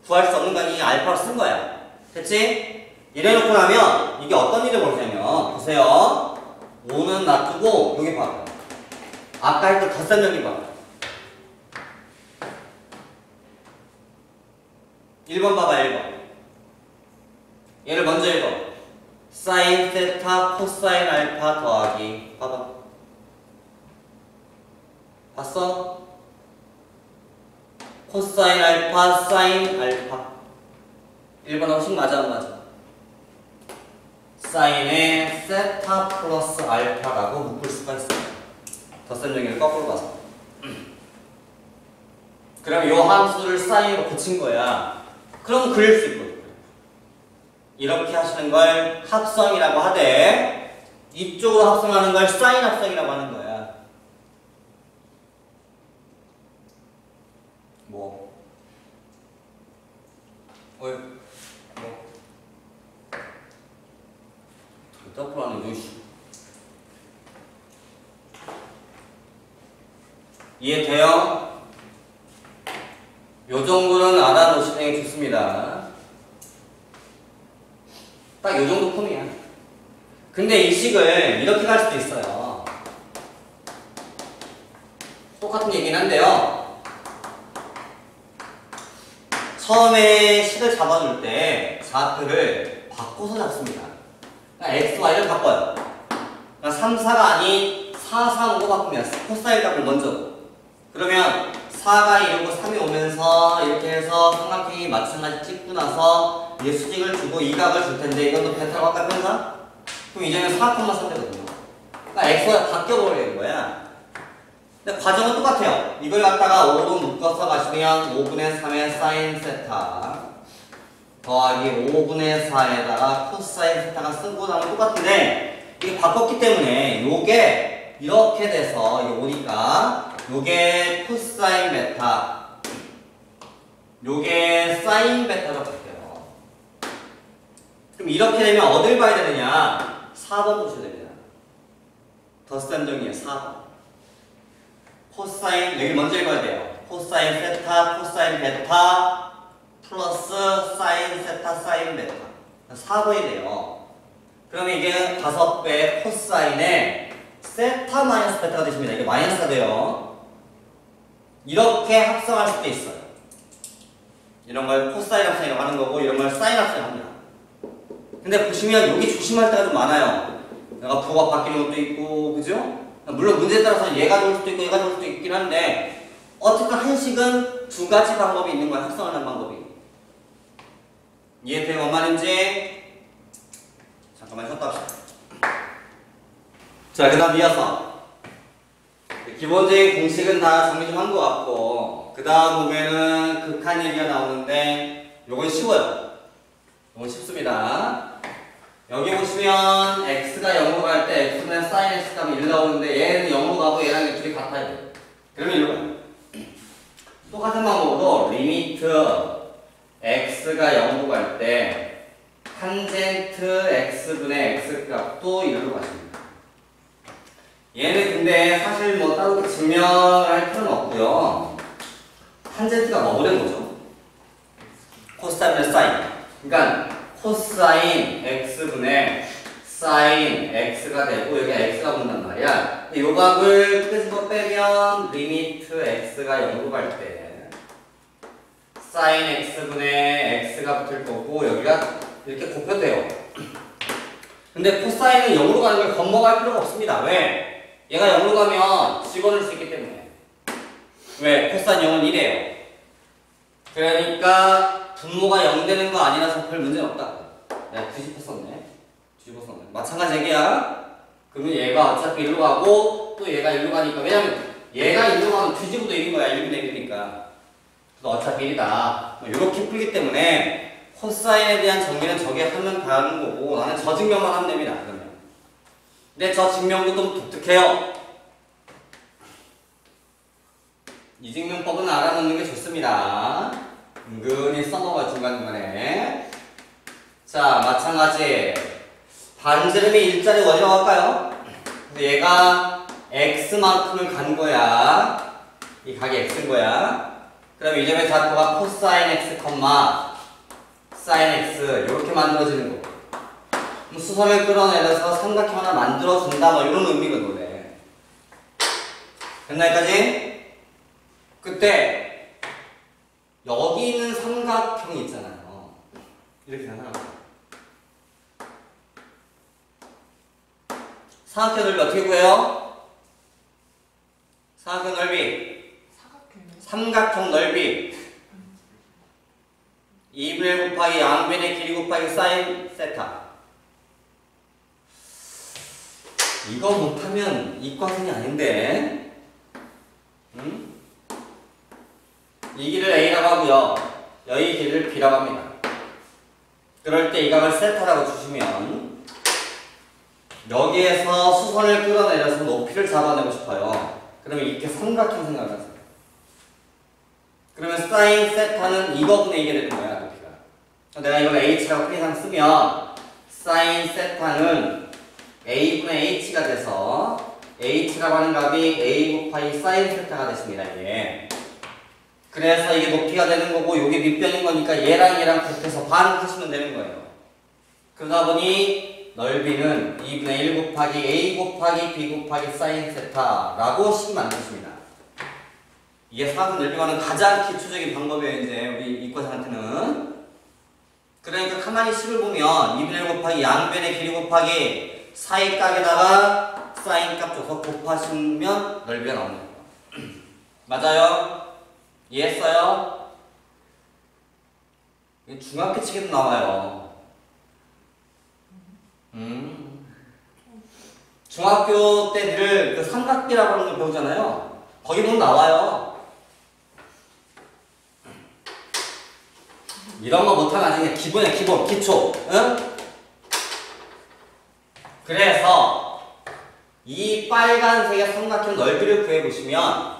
구할 수 없는 각이 알파로 쓴 거야. 됐지? 이래놓고 나면 이게 어떤 일을 벌이냐면 보세요. 5는 놔두고 여기 봐요. 아까 했던 덧셈 여기 봐. 1번 봐봐 1번. 얘를 먼저 읽어. 사인 세타 코사인 알파 더하기 봐봐. 봤어? 코사인 알파 사인 알파 1번 형식 맞아 안 맞아? 사인에 세타 플러스 알파라고 묶을 수가 있어요. 덧셈 정의를 거꾸로 봐서. 그럼 이 함수를 사인으로 고친 거야. 그럼 그릴 수 있거든. 이렇게 하시는 걸 합성이라고 하되 이쪽으로 합성하는 걸 사인 합성이라고 하는 거야. 뭐? 답답하네 이거. 이해돼요? 요 정도는 알아놓으시는 게 좋습니다. 딱 요 정도 폼이야. 근데 이 식을 이렇게 갈 수도 있어요. 똑같은 얘기는 한데요. 처음에 식을 잡아줄 때 좌표를 바꿔서 잡습니다. 그러니까 x, y를 바꿔요. 그러니까 3, 4가 아닌 4, 3, 5로 바꾸면 코사인 값을 먼저. 그러면 4가 이러고 3이 오면서 이렇게 해서 삼각형이 마찬가지 찍고 나서 이제 수직을 주고 이 각을 줄 텐데 이건 또 베타라고 할까 편사? 그럼 이제는 4,3 되거든요. 그러니까 x가 바뀌어버리는 거야. 근데 과정은 똑같아요. 이걸 갖다가 5로 묶어서 가시면 5분의 3의 사인 세타 더하기 5분의 4에다가 코사인 세타가 쓰고 나면 똑같은데 이게 바꿨기 때문에 요게 이렇게 돼서 이게 오니까 요게 코사인 베타, 요게 사인 베타로 바뀌어요. 그럼 이렇게 되면 어딜 봐야 되느냐? 4번 보셔야 됩니다. 덧셈정리의 4번. 코사인, 여기 먼저 읽어야 돼요. 코사인 세타, 코사인 베타 플러스 사인 세타, 사인 베타. 4번이 돼요. 그러면 이게 5배 코사인에 세타 마이너스 베타가 되십니다. 이게 마이너스가 돼요. 이렇게 합성할 수도 있어요. 이런 걸 코사인 합성이라고 하는 거고, 이런 걸 사인 합성이라고 합니다. 근데 보시면 여기 조심할 때가 좀 많아요. 내가 부호가 바뀌는 것도 있고, 그죠? 물론 문제에 따라서 얘가 좋을 수도 있고 얘가 좋을 수도 있긴 한데, 어쨌든 한식은 두 가지 방법이 있는 거야. 합성하는 방법이. 이해돼요? 뭔 말인지? 잠깐만 쉬었다 합시다. 자, 그 다음 이어서 기본적인 공식은 다 정리 좀 한 것 같고, 그 다음 보면은 극한 얘기가 나오는데 요건 쉬워요. 요건 쉽습니다. 여기 보시면 x가 0으로 갈 때 x는 sin x 값이 1 나오는데 얘는 0으로 가고 얘랑 둘이 같아야 돼요. 그러면 이리로 가요. 똑같은 방법으로 리미트 x가 0으로 갈 때 탄젠트 x분의 x 값도 1로 가십니다. 얘는 근데 사실 뭐 따로 증명할 필요는 없고요. 탄젠트가 뭐보는 거죠? 코사인분의 사인. 그러니까 코사인 x분의 사인 x가 되고 여기 x가 붙는단 말이야. 근데 요 값을 끝으로 빼면 리미트 x가 0으로 갈 때 사인 x분의 x가 붙을 거고 여기가 이렇게 곱해돼요. 근데 코사인은 0으로 가는 걸 겁먹을 필요가 없습니다. 왜? 얘가 0으로 가면 집어넣을 수 있기 때문에. 왜? 코사인 0은 1이에요. 그러니까 분모가 0 되는 거 아니라서 별 문제는 없다. 야, 뒤집었었네. 뒤집었었네. 마찬가지 얘기야. 그러면 얘가 어차피 1로 가고 또 얘가 1로 가니까, 왜냐면 얘가 1로 가면 뒤집어도 1인 거야. 1분의 1이니까. 그래서 어차피 1이다. 이렇게 풀기 때문에 코사인에 대한 정리는 저게 하면 다 하는 거고, 나는 저 증명만 하면 됩니다. 그러면. 근데 저 증명도 좀 독특해요. 이 증명법은 알아놓는 게 좋습니다. 은근히 써먹어요, 중간중간에. 자, 마찬가지. 반지름이 일자리 원이라고 할까요? 근데 얘가 x만큼을 간 거야. 이 각이 x인 거야. 그럼 이 점의 좌표가 코사인 x, 사인 x 이렇게 만들어지는 거고. 그럼 수선을 끌어내려서 삼각형 하나 만들어준다, 뭐 이런 의미거든. 됐나 여기까지? 그때 여기 있는 삼각형이 있잖아요. 이렇게 생각합니다. 삼각형 넓이 어떻게 구해요? 삼각형 넓이. 삼각형 넓이. 2분의 1 곱하기 양변의 길이 곱하기 사인 세타. 이거 못하면 이과생이 아닌데. 응? 이 길을 A라고 하고요. 여기 길을 B라고 합니다. 그럴 때 이 값을 세타라고 주시면 여기에서 수선을 끌어내려서 높이를 잡아내고 싶어요. 그러면 이렇게 삼각형 생각을 하세요. 그러면 사인 세타는 이거분의 이게 되는 거야, 높이가. 내가 이걸 H라고 편의상 쓰면 사인 세타는 A분의 H가 돼서 H라고 하는 값이 A 곱하기 사인 세타가 됐습니다, 이게. 그래서 이게 높이가 되는 거고, 이게 밑변인 거니까 얘랑 얘랑 곱해서 반 하시면 되는 거예요. 그러다 보니 넓이는 2분의 1 곱하기 A 곱하기 B 곱하기 사인 세타라고 식 만드십니다. 이게 사각형 넓이 가는 가장 기초적인 방법이에요, 이제 우리 이과생한테는. 그러니까 가만히 식을 보면 2분의 1 곱하기 양변의 길이 곱하기 사이각에다가 사인 값 줘서 곱하시면 넓이가 나오는 거예요. 맞아요? 이해했어요? 중학교 책에도 나와요. 중학교 때 늘 그 삼각비라고 하는 걸 배우잖아요. 거기 보면 나와요. 이런 거 못하면 아직 그냥 기본이야, 기본, 기초. 응? 그래서 이 빨간색의 삼각형 넓이를 구해보시면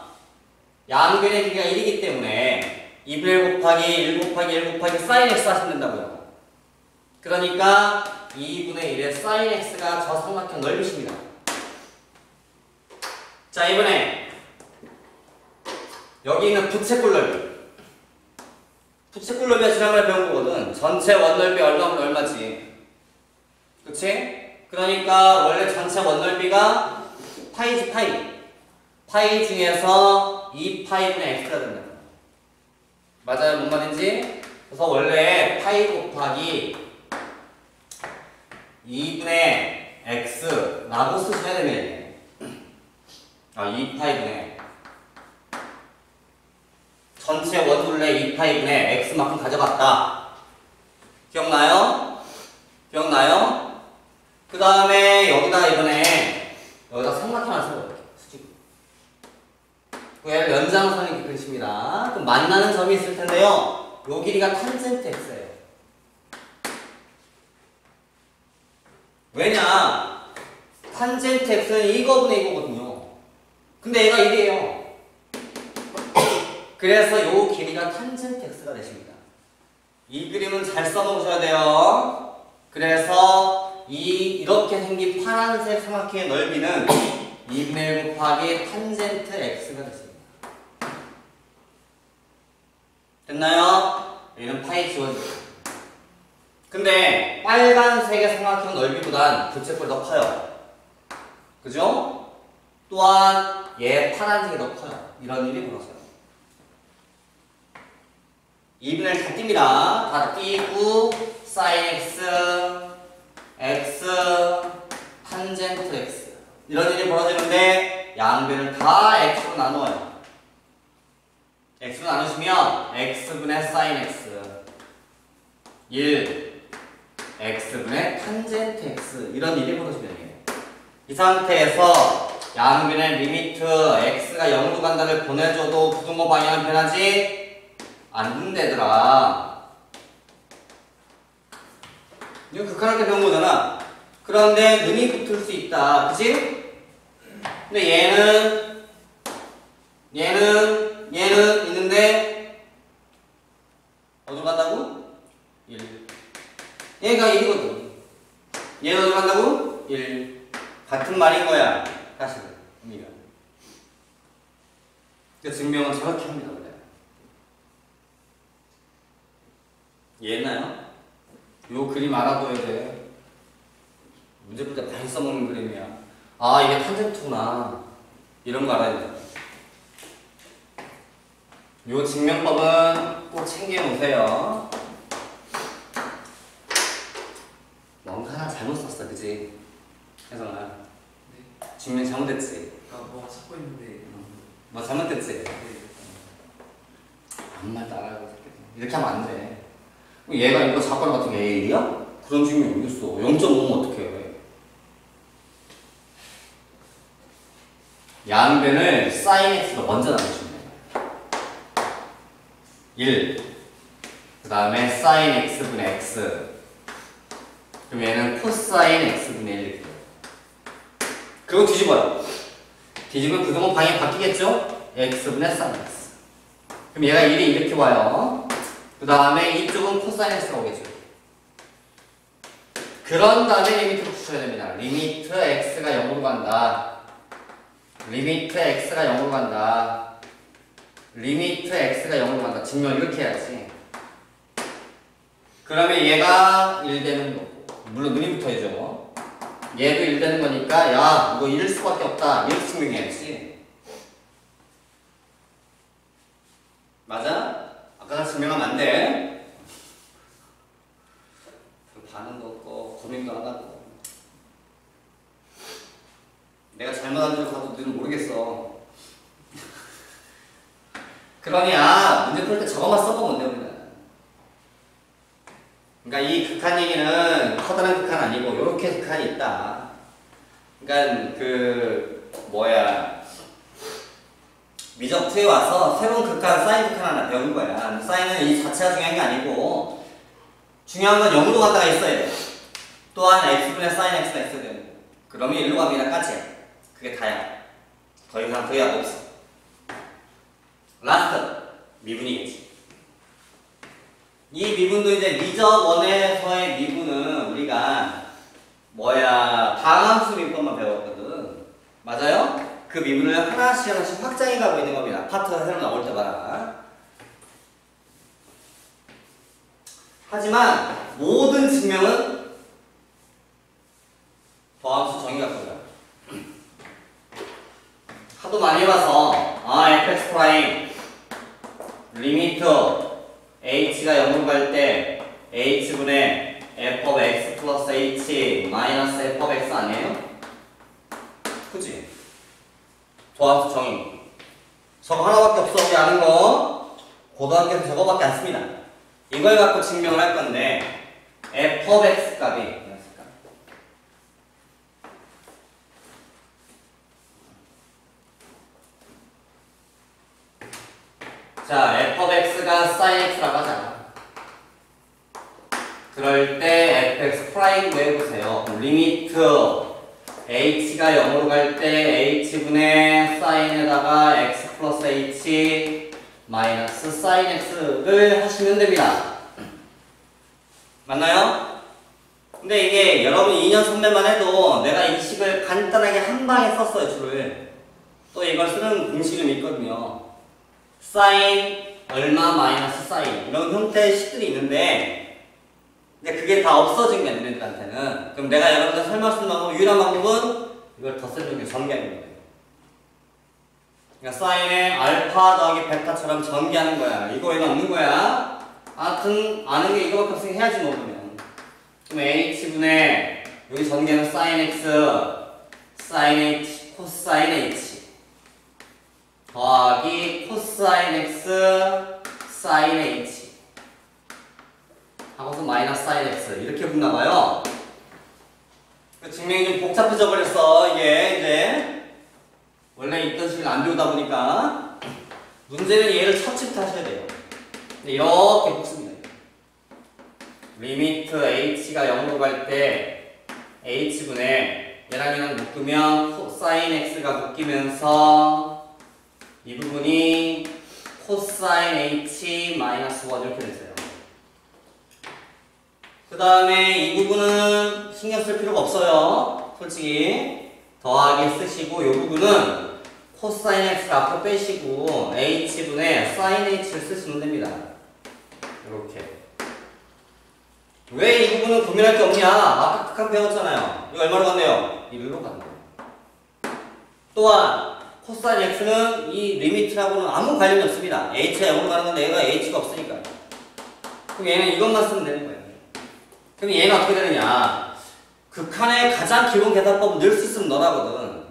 양변의 길이가 1이기 때문에 2분의 1 곱하기 1 곱하기 1 곱하기 sin x 하시면 된다고요. 그러니까 2분의 1의 sin x가 저 삼각형 넓이십니다. 자, 이번에 여기 있는 부채꼴 넓이. 부채꼴 넓이가 지난번에 배운 거거든. 전체 원넓이 얼마면 얼마지? 그치? 그러니까 원래 전체 원넓이가 파이지 파이. 파이 중에서 2파이분의 x가 된다. 맞아요? 뭔 말인지? 그래서 원래 파이 곱하기 2분의 x라고 쓰셔야 되네. 2파이분의 전체 원둘레 2파이분의 x만큼 가져갔다. 기억나요? 기억나요? 그 다음에 여기다 이번에 여기다 삼각형 하나 세워볼게요. 얘를 연장선을 이렇게 그리십니다. 그럼 만나는 점이 있을 텐데요. 요 길이가 탄젠트 x예요. 왜냐? 탄젠트 x는 이거분의 이거거든요. 근데 얘가 1이에요. 그래서 요 길이가 탄젠트 x가 되십니다. 이 그림은 잘 써놓으셔야 돼요. 그래서 이렇게 생긴 파란색 삼각형의 넓이는 2분의 1 곱하기 탄젠트 x가 됐습니다. 됐나요? 얘는 파이 지워지죠. 근데 빨간색의 삼각형 넓이보단 부채꼴 더 커요. 그죠? 또한 얘 파란색이 더 커요. 이런 일이 벌어져요. 2분의 1 다 띱니다. 다 띄고 sin x, x, 탄젠트 x 이런 일이 벌어지는데 양변을 다 x로 나누어요. x로 나누시면 x분의 sin x 1 x분의 탄젠트 x 이런 일이 벌어지면 돼요. 이 상태에서 양변의 리미트 x가 0으로 간다를 보내줘도 부등호 방향은 변하지 않는다더라. 이거 극한하게 배운 거잖아. 그런데 눈이 붙을 수 있다. 그치? 근데 얘는 있는데 어디로 간다고? 1. 얘가 1이거든. 얘는 어디로 간다고? 1. 같은 말인 거야. 사실은 의미가. 그 증명은 저렇게 합니다. 원래. 이해했나요? 요 그림 알아둬야 돼. 문제 풀 때 많이 써먹는 그림이야. 아, 이게 탄젠트구나. 이런 거 알아야 돼. 요 증명법은 꼭 챙겨놓으세요. 뭔가 하나 잘못 썼어, 그치? 혜성아. 네. 증명 잘못됐지? 뭐 찾고 있는데. 뭐 잘못됐지? 네. 아무 말 따라하고 이렇게 하면 안 돼. 얘가 이거 사건 같은 게 A1이야? 그런 증명이 어딨어. 0.5면 어떡해. 양변을 sin x로 먼저 나누시면 돼요. 1. 그 다음에 sin x분의 x. 그럼 얘는 cosine x분의 1 이렇게 돼요. 그거 뒤집어요. 뒤집으면 부등호 방향이 바뀌겠죠? x분의 sin x. 그럼 얘가 1이 이렇게 와요. 그 다음에 이쪽은 cosine x가 오겠죠. 그런 다음에 리미트를 붙여야 됩니다. 리미트 x가 0으로 간다. 리미트 x가 0으로 간다. 리미트 x가 0으로 간다. 증명 이렇게 해야지. 그러면 얘가 1 되는 거고. 물론 눈이 붙어야죠. 얘도 1 되는 거니까 야 이거 1일 수밖에 없다. 이렇게 증명해야지. 맞아? 아까 증명하면 안 돼. 반응도 없고 고민도 안 하고. 내가 잘못한 대로 가도 너는 모르겠어. 그러니 문제 풀 때 저거만 써보면 돼 우리는. 그러니까 이 극한 얘기는 커다란 극한 아니고 요렇게 극한이 있다. 그러니까 미적 2에 와서 새로운 극한, 사인 극한 하나 배운 거야. 사인은 이 자체가 중요한 게 아니고 중요한 건 0으로 갔다가 있어야 돼. 또한 x분의 sin x가 있어야 돼. 그러면 1로 갑니다. 까지. 그게 다야. 더 이상 더야 없어. 라스트 미분이겠지. 이 미분도 이제 미적 원에서의 미분은 우리가 방함수 미분만 배웠거든. 맞아요? 그 미분을 하나씩 확장해 가고 있는 겁니다. 파트가 새로 나올 때마다. 하지만 모든 증명은 더함수 정의가 거야. 하도 많이 해봐서 fx 프라임 리미트 h가 0으로 갈 때 h분의 f of x 플러스 h 마이너스 f of x 아니에요? 그치? 더함수 정의. 저거 하나밖에 없어. 우리 아는 거 고등학교에서 저거밖에 안 씁니다. 이걸 갖고 증명을 할 건데 f of x 값이 자, f of x가 sin x라고 하잖아. 그럴 때 fx 프라임 구해보세요. 리미트 h가 0으로 갈 때 h분의 sin에다가 x 플러스 h 마이너스 sin x를 하시면 됩니다. 맞나요? 근데 이게 여러분 2년 선배만 해도 내가 이 식을 간단하게 한 방에 썼어요, 줄을. 또 이걸 쓰는 공식은 있거든요. 사인 얼마 마이너스 사인 이런 형태의 식들이 있는데 근데 그게 다 없어진 거야 너네들한테는. 그럼 내가 여러분들 설명 쓰는 방법 유일한 방법은 이걸 덧셈적으로 전개하는 거예요. 그러니까 사인에 알파 더하기 베타처럼 전개하는 거야. 이거 왜 넣는 거야? 아무튼 아는 게 이거밖에 없으니 해야지 뭐. 그럼 h분의 여기 전개는 sin x sin h 코사인 h 더하기 코사인 x 사인 h 하고서 마이너스 사인 x 이렇게 붙나봐요. 증명이 좀 복잡해져 버렸어. 이게 이제 원래 있던 식을 안 배우다 보니까 문제는 얘를 첫집부터 하셔야 돼요. 이렇게 붙습니다. 리미트 h가 0으로 갈 때 h분의 얘랑 얘랑 묶으면 코사인 x가 묶이면서 이 부분이 코사인 h 마이너스 1 이렇게 됐어요. 그 다음에 이 부분은 신경 쓸 필요가 없어요. 솔직히 더하기 쓰시고 이 부분은 코사인 x를 앞으로 빼시고 h분의 사인 h를 쓰시면 됩니다. 이렇게. 왜 이 부분은 고민할 게 없냐? 아까 극한 배웠잖아요. 이거 얼마로 갔네요? 1로 가는 거예요. 또한 코사인 x는 이 리미트라고는 아무 관련이 없습니다. h가 0으로 가는 건데 얘가 h가 없으니까. 그럼 얘는 이것만 쓰면 되는 거예요. 그럼 얘는 어떻게 되느냐? 극한의 가장 기본 계산법은 넣을 수 있으면 넣으라거든.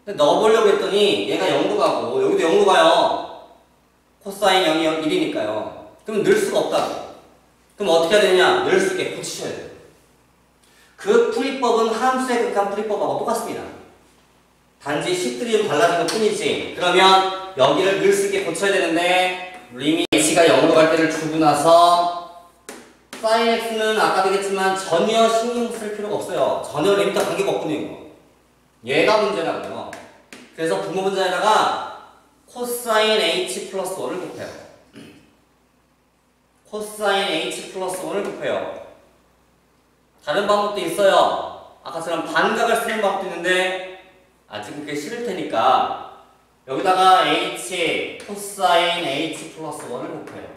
근데 넣어보려고 했더니 얘가 0로 가고 여기도 0로 가요. 코사인 0이 1이니까요. 그럼 넣을 수가 없다고. 그럼 어떻게 해야 되느냐? 넣을 수 있게 붙이셔야 돼요. 그 풀이법은 함수의 극한 풀이법하고 똑같습니다. 단지 식들이 좀 달라진 것 뿐이지. 그러면 여기를 넣을 수 있게 고쳐야 되는데 리밋 h가 0으로 갈 때를 주고 나서 sin x는 아까도 얘기했지만 전혀 신경 쓸 필요가 없어요. 전혀 리밋과 관계가 없군요. 이거. 얘가 문제라고요. 그래서 분모 문제에다가 코사인 h 플러스 1을 곱해요. 코사인 h 플러스 1을 곱해요. 다른 방법도 있어요. 아까처럼 반각을 쓰는 방법도 있는데 아직 그게 싫을 테니까 여기다가 h 코사인 h 플러스 1을 곱해요.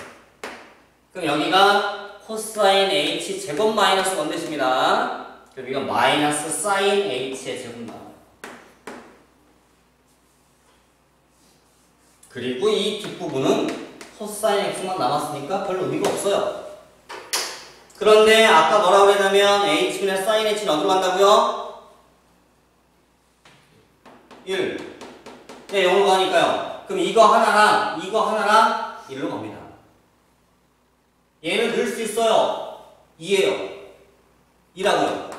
그럼 여기가 코사인 h 제곱 마이너스 1 되십니다. 그럼 이건 마이너스 사인 h의 제곱 나와요. 그리고 이 뒷부분은 코사인 x만 남았으니까 별로 의미가 없어요. 그런데 아까 뭐라고 그랬냐면 h분의 사인 h는 어디로 간다고요? 1. 네, 0으로 가니까요. 그럼 이거 하나랑 1로 갑니다. 얘는 넣을 수 있어요. 2예요. 2라고요.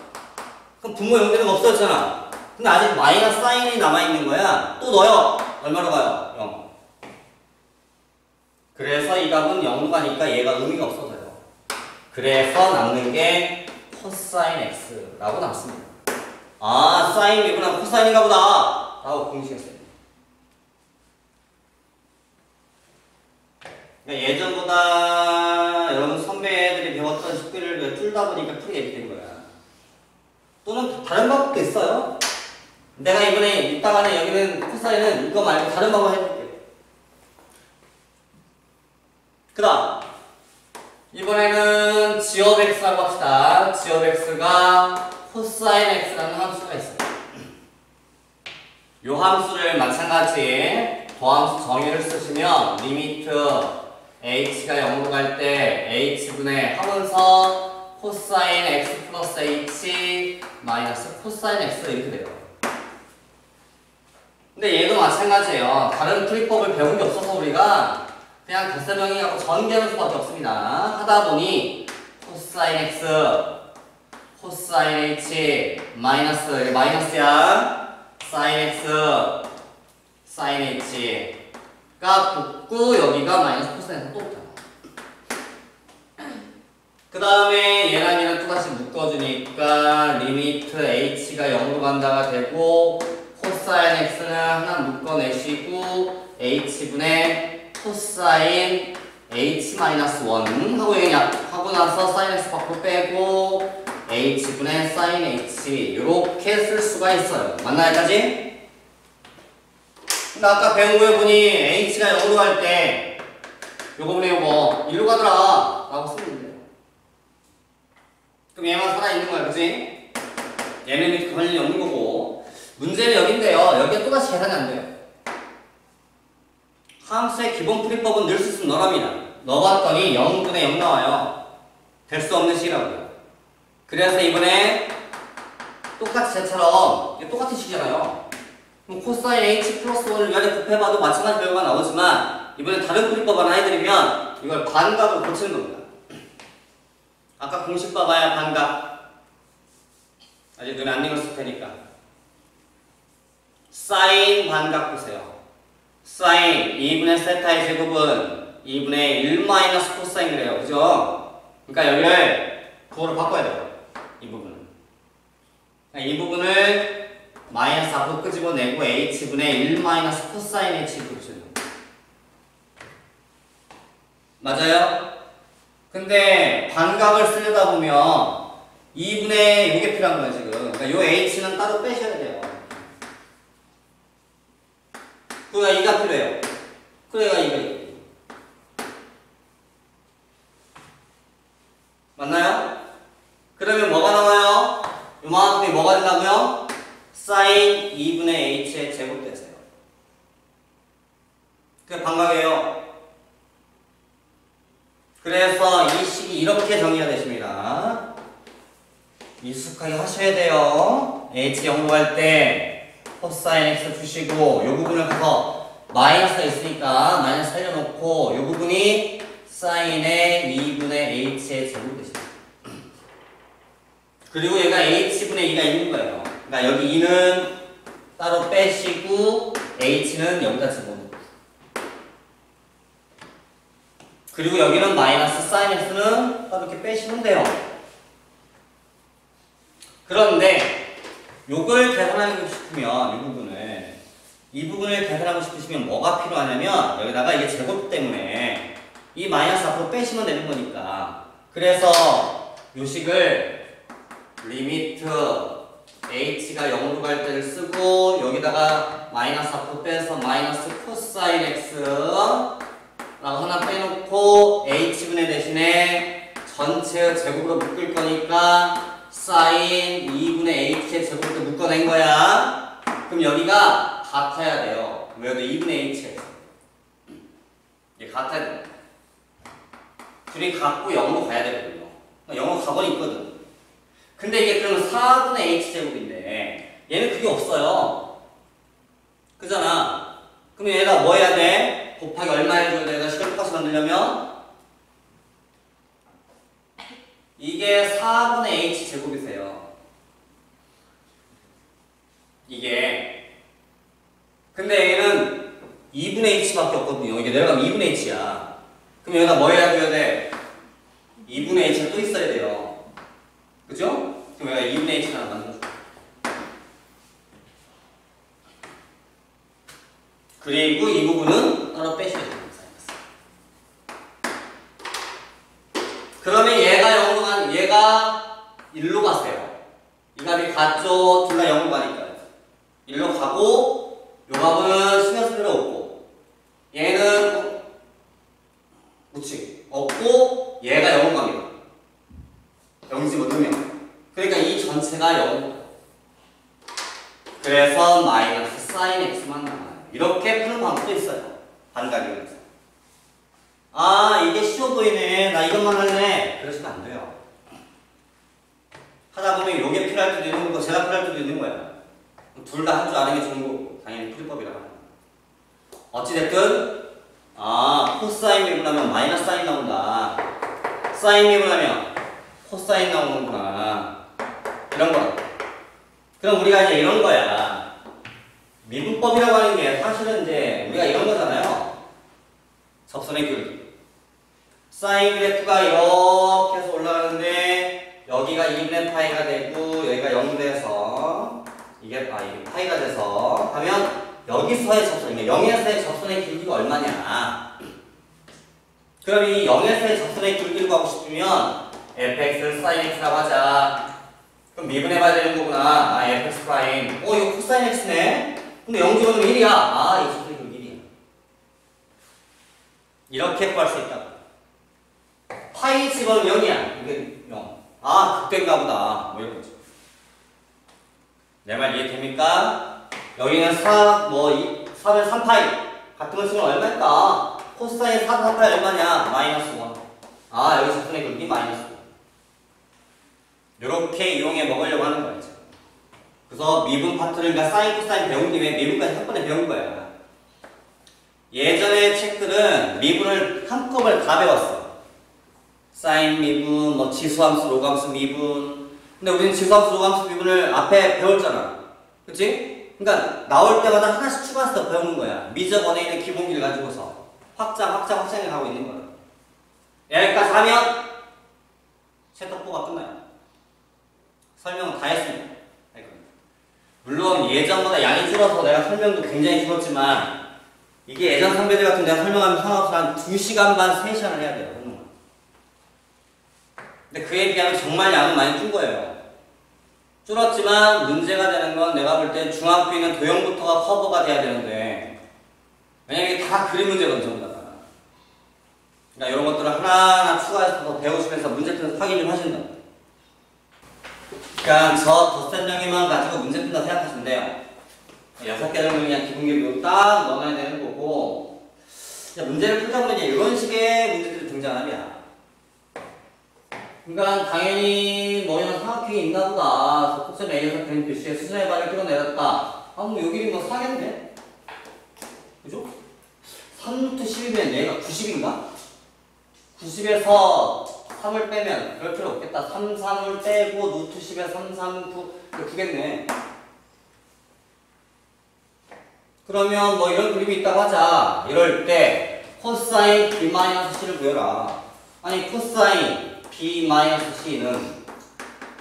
그럼 분모 연계는 없어졌잖아. 근데 아직 마이너스 사인이 남아있는 거야. 또 넣어요. 얼마로 가요? 0. 그래서 이 값은 0로 가니까 얘가 의미가 없어져요. 그래서 남는 게 코사인 x라고 남습니다. 아, 사인이구나. 코사인인가 보다. 라고 공식했어요. 그러니까 예전보다 여러분 선배들이 배웠던 식구를 뚫다 보니까 풀이 된 거야. 또는 다른 방법도 있어요. 내가 이번에 이따가는 여기는 코사인은 이거 말고 다른 방법 해줄게. 그 다음 이번에는 지업 x라고 합시다. 지업 x가 코사인 x라는 함수가 있어요. 이 함수를 마찬가지 더함수 정의를 쓰시면 리미트 h가 0으로 갈 때 h분의 하면서 코사인 x 플러스 h 마이너스 코사인 x 이렇게 돼요. 근데 얘도 마찬가지예요. 다른 풀이법을 배운 게 없어서 우리가 그냥 덧세명이하고 전개하는 수밖에 없습니다. 하다 보니 코사인 x, 코사인 h, 마이너스, 마이너스야, 사인 x, 사인 h가 붙고 여기가 마이너스 코사인 x 또 붙잖아. 그 다음에 얘랑 얘랑 또다시 묶어주니까 리미트 h가 0으로 간다가 되고 코사인 x는 하나 묶어내시고 h분의 코사인 h-1 하고 그냥 하고 나서 사인 x 밖으로 빼고 h분의 사인 h 이렇게 쓸 수가 있어요. 맞나요, 여기까지? 근데 아까 배운 거에 보니 h가 0으로 갈 때 요거 보네 요거 일로 가더라 라고 쓰면 돼요. 그럼 얘만 살아있는 거야, 그치? 얘는 밑에 관련이 없는 거고 문제는 여긴데요. 여기가 또다시 계산이 안 돼요. 함수의 기본 풀이법은 늘 쓸 수 있는 너랍니다. 넣어봤더니 0분의 0 나와요. 될 수 없는 식이라고요. 그래서 이번에 똑같이 쟤처럼 이게 똑같은 식이잖아요. 그럼 코사인 h 플러스 1을 위아래 곱해봐도 마찬가지 결과가 나오지만 이번에 다른 풀이법 하나 해드리면 이걸 반각으로 고치는 겁니다. 아까 공식 봐봐야 반각. 아직 눈에 안 익었을 테니까. 사인 반각 보세요. 사인 2분의 세타의 제곱은 2분의 1 마이너스 코사인이래요. 그죠? 그러니까 여기를 부호를 바꿔야 돼요. 이 부분은. 이 부분을 마이너스 앞으로 끄집어내고 h분의 1 마이너스 코사인 h 이렇게 붙여요. 맞아요? 근데 반각을 쓰려다 보면 2분의 이게 필요한 거예요, 지금. 그러니까 요 h는 따로 빼셔야 돼요. 그러니까 이가 필요해요. 그래야 이거. 맞나요? 그러면 뭐가 나와요? 요만큼이 뭐가 된다고요? 사인 2분의 h의 제곱 되세요. 그게 반각이에요. 그래서 이 식이 이렇게 정리가 되십니다. 미숙하게 하셔야 돼요. h 0으로 갈 때 코사인 x 주시고 요 부분을 가서 마이너스가 있으니까 마이너스 살려놓고 요 부분이 사인의 2분의 h의 제곱 되십니다. 그리고 얘가 h분의 2가 있는 거예요. 그러니까 여기 2는 따로 빼시고 h는 여기다 집어넣고 그리고 여기는 마이너스 사인 x는 따로 이렇게 빼시면 돼요. 그런데 요걸 계산하고 싶으면 이 부분을 계산하고 싶으시면 뭐가 필요하냐면 여기다가 이게 제곱 때문에 이 마이너스 앞으로 빼시면 되는 거니까 그래서 요 식을 리미트 h가 0으로 갈 때를 쓰고 여기다가 마이너스 앞으로 빼서 마이너스 코사인 x 라고 하나 빼놓고 h분의 대신에 전체의 제곱으로 묶을 거니까 사인 2분의 h의 제곱으로 묶어낸 거야. 그럼 여기가 같아야 돼요. 왜냐면 2분의 h가 이게 같아야 돼요. 둘이 같고 0으로 가야 되거든요. 0으로 가버리 있거든. 근데 이게 그러면 4분의 h제곱인데 얘는 그게 없어요. 그잖아. 그럼 얘가 뭐 해야 돼? 곱하기 얼마 해줘야 돼? 내가 식을 똑같이 만들려면 이게 4분의 h제곱이세요. 이게 근데 얘는 2분의 h밖에 없거든요. 이게 내려가면 2분의 h야. 그럼 여기다 뭐 해줘야 돼? 2분의 h가 또 있어야 돼요. 그죠? 그럼 여기가 2분의 h를 하나 만들어줘. 그리고 이 부분은 따로 빼셔야 됩니다. 그러면 얘가 0으로 가는, 얘가 1로 가세요. 이 값이 같죠? 둘 다 0으로 가니까요. 1로 가고, 요 값은 신경 쓸 필요 없고, 얘는 그치 없고, 얘가 0으로 갑니다. 0 집어넣으면. 그러니까 이 전체가 0으로 가요. 그래서 마이너스 사인 x만 남아요. 이렇게 푸는 방법도 있어요. 반가리면서. 아, 이게 쉬워 보이네. 나 이것만 할래. 그러시면 안 돼요. 하다 보면 이게 필요할 때도 있는 거고, 제가 필요할 때도 있는 거야. 둘 다 할 줄 아는 게 좋은 거고, 당연히 풀이법이라고 하는 거야. 어찌됐든, 아, 코사인 미분하면 마이너스 사인 나온다. 사인 미분하면 코사인 나오는구나. 이런 거. 그럼 우리가 이제 이런 거야. 미분법이라고 하는 게 사실은 이제 우리가 이런 거잖아요. 접선의 귤. 사인 그래프가 이렇게 해서 올라가는데 여기가 2분의 파이가 되고 여기가 0 돼서 이게 파이가 돼서 하면 여기서의 접선, 그러니까 0에서의 접선의 길이가 얼마냐. 그럼 이 0에서의 접선의 길이를 구하고 싶으면 fx를 sin x라고 하자. 그럼 미분해봐야 되는 거구나. 아, fx 프라임. 이거 코사인 x네. 근데 0 집어넣으면 1이야. 아, 이 접선의 길이 1이야. 이렇게 구할 수 있다. 파이 집어넣으면 0이야. 이게 0. 아, 극대인가 보다. 뭐 이런 거지. 내 말 이해됩니까? 여기는 4면 3파이. 같은 건 지금 얼마일까? 코사인 4, 4파이 얼마냐? 마이너스 1. 아, 여기 접선의 길이 마이너스 1. 이렇게 이용해 먹으려고 하는 거야, 지금. 그래서 미분 파트를, 그러니까 사인, 코사인 배운 김에 미분까지 한번에 배운 거야. 예전에 책들은 미분을 한꺼번에 다 배웠어. 사인 미분, 뭐 지수함수, 로감수 미분. 근데 우리는 지수함수, 로감수 미분을 앞에 배웠잖아. 그치? 그러니까 나올 때마다 하나씩 추가해서 배우는 거야. 미적 원에 있는 기본기를 가지고서 확장해 가고 있는 거야. 여기까지 하면 챕터4가 끝나요. 설명은 다 했습니다. 물론 예전보다 양이 줄어서 내가 설명도 굉장히 줄었지만 이게 예전 선배들 같은 내가 설명하면 상관없어 한 2시간 반, 3시간을 해야 돼요. 근데 그에 비하면 정말 양은 많이 준 거예요. 줄었지만 문제가 되는 건 내가 볼 때 중학교에는 도형부터가 커버가 돼야 되는데 왜냐면 이게 다 그림 문제거든 전부 다. 그러니까 이런 것들을 하나하나 추가해서 더 배우시면서 문제풀이에서 확인 좀 하신다. 그러니까 저 덧셈정의만 가지고 문제 푼다 생각하시면 돼요. 6개 정도 그냥 기본기로 딱 넣어놔야 되는 거고 문제를 풀다 보면 이런 식의 문제들이 등장하냐. 그러니까 당연히 뭐 이런 삼각형이 있나 보다. 속셈 A에서 그림 표시에 수선의 반을 끌어내렸다. 아, 뭐 여기 뭐 4겠네? 그죠? 3루트 10이면 얘가 90인가? 90에서 3을 빼면 그럴 필요 없겠다. 3, 3을 빼고 루트 10에 3, 3, 9 9겠네. 그러면 뭐 이런 그림이 있다고 하자. 이럴 때 코사인 B-C를 구해라. 아니 코사인 B-C는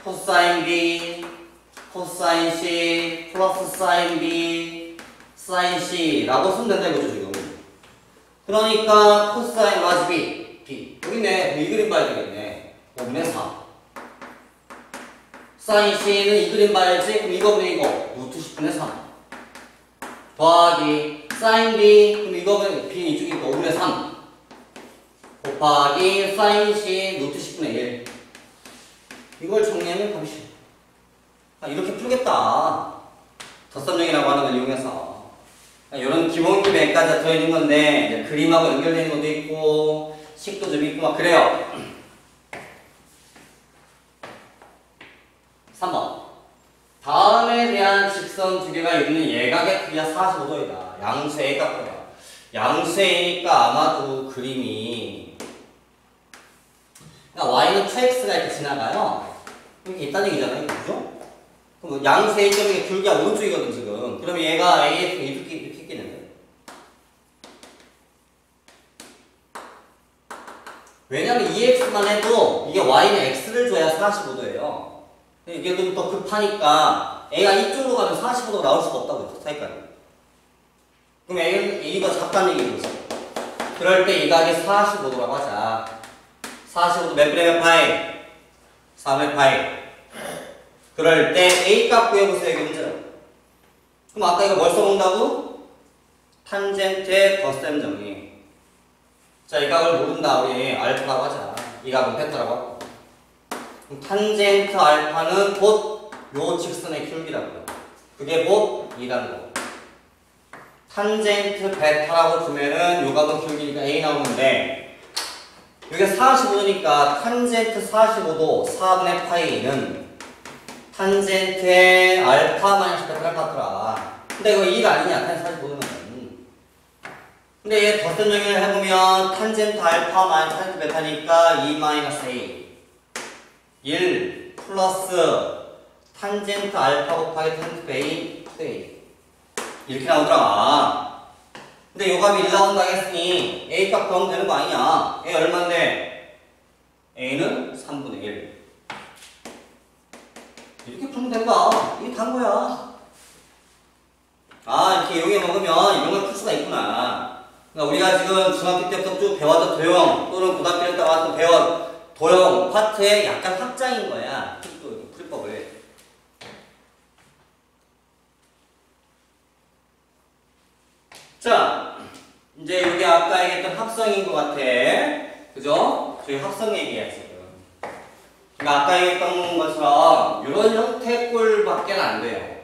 코사인 B, 코사인 C, 플러스 사인 B, 사인 C라고 쓰면 된다 이거죠 지금. 그러니까 코사인 라지 B, 여기 있네. 이 그림 봐야 되겠네. 5분의 4. 사인 C는 이 그림 봐야지. 그럼 이거분의 이거 루트 10분의 3 더하기 사인 B, 그럼 이거분의 B는 이쪽이니까 5분의 3 곱하기 사인 C 루트 10분의 1. 이걸 정리하면 답이 쉬워. 아, 이렇게 풀겠다. 덧셈정이라고 하는 걸 이용해서. 이런 기본기 맥까지 들어있는 건데 이제 그림하고 연결되는 것도 있고 식도 좀 있고 막 그래요. 3번. 다음에 대한 직선 두 개가 있는 예각의 크기가 45도이다. 양수 A가 뭐야? 양수 A니까 아마도 그림이 그러니까 Y는 2X가 이렇게 지나가요. 이렇게 있다는 얘기잖아요. 그죠? 그럼 양수 A점이 굵기가 오른쪽이거든 지금. 그러면 얘가 A의 이렇게 있겠는데? 왜냐면 2X만 해도 이게 Y는 X를 줘야 45도예요. 이게 좀 더 급하니까 A가 이쪽으로 가면 45도 나올 수가 없다고 했죠. 사이까지. 그럼 A가 작다는 얘기죠. 그럴 때 이 각이 45도라고 하자. 45도 몇 분의 몇 파이? 4분의 파이. 그럴 때 A 값 구해보세요. 이게 문제라고. 그럼 아까 이거 뭘 써본다고? 탄젠트의 덧셈 정리. 자, 이 각을 모른다. 우리 알파라고 하자. 이 각은 베타라고 하고. 그럼 탄젠트 알파는 곧 요 직선의 기울기라고요. 그게 곧 2라는 거. 탄젠트 베타라고 두면은 요 각은 기울기니까 A 나오는데 이게 45도니까 탄젠트 45도 4분의 파이는 탄젠트의 알파 마이너스 베타를 같더라. 근데 이거 2가 아니냐, 탄젠트 45도는. 근데 얘 덧셈 정리를 해보면 탄젠트 알파 마이너스 탄젠트 베타니까 2 마이너스 A 1 플러스 탄젠트 알파 곱하기 탄젠트 A 2A 이렇게 나오더라. 근데 요 값이 1 나온다 했으니 A 값 구하면 되는 거 아니냐. A 얼만데? A는 3분의 1 이렇게 풀면 된다. 이게 단 거야. 아, 이렇게 이용해 먹으면 이런 걸 풀 수가 있구나. 그러니까 우리가 지금 중학교 때부터 쭉 배웠던 도형 또는 고등학교 때 나왔던 배웠 도형 파트의 약간 확장인 거야. 풀법을. 자, 이제 여기 아까 얘기했던 합성인 것 같아. 그죠? 저희 합성 얘기야, 지금. 그러니까 아까 얘기했던 것처럼 이런 형태의 꼴밖에 안 돼요.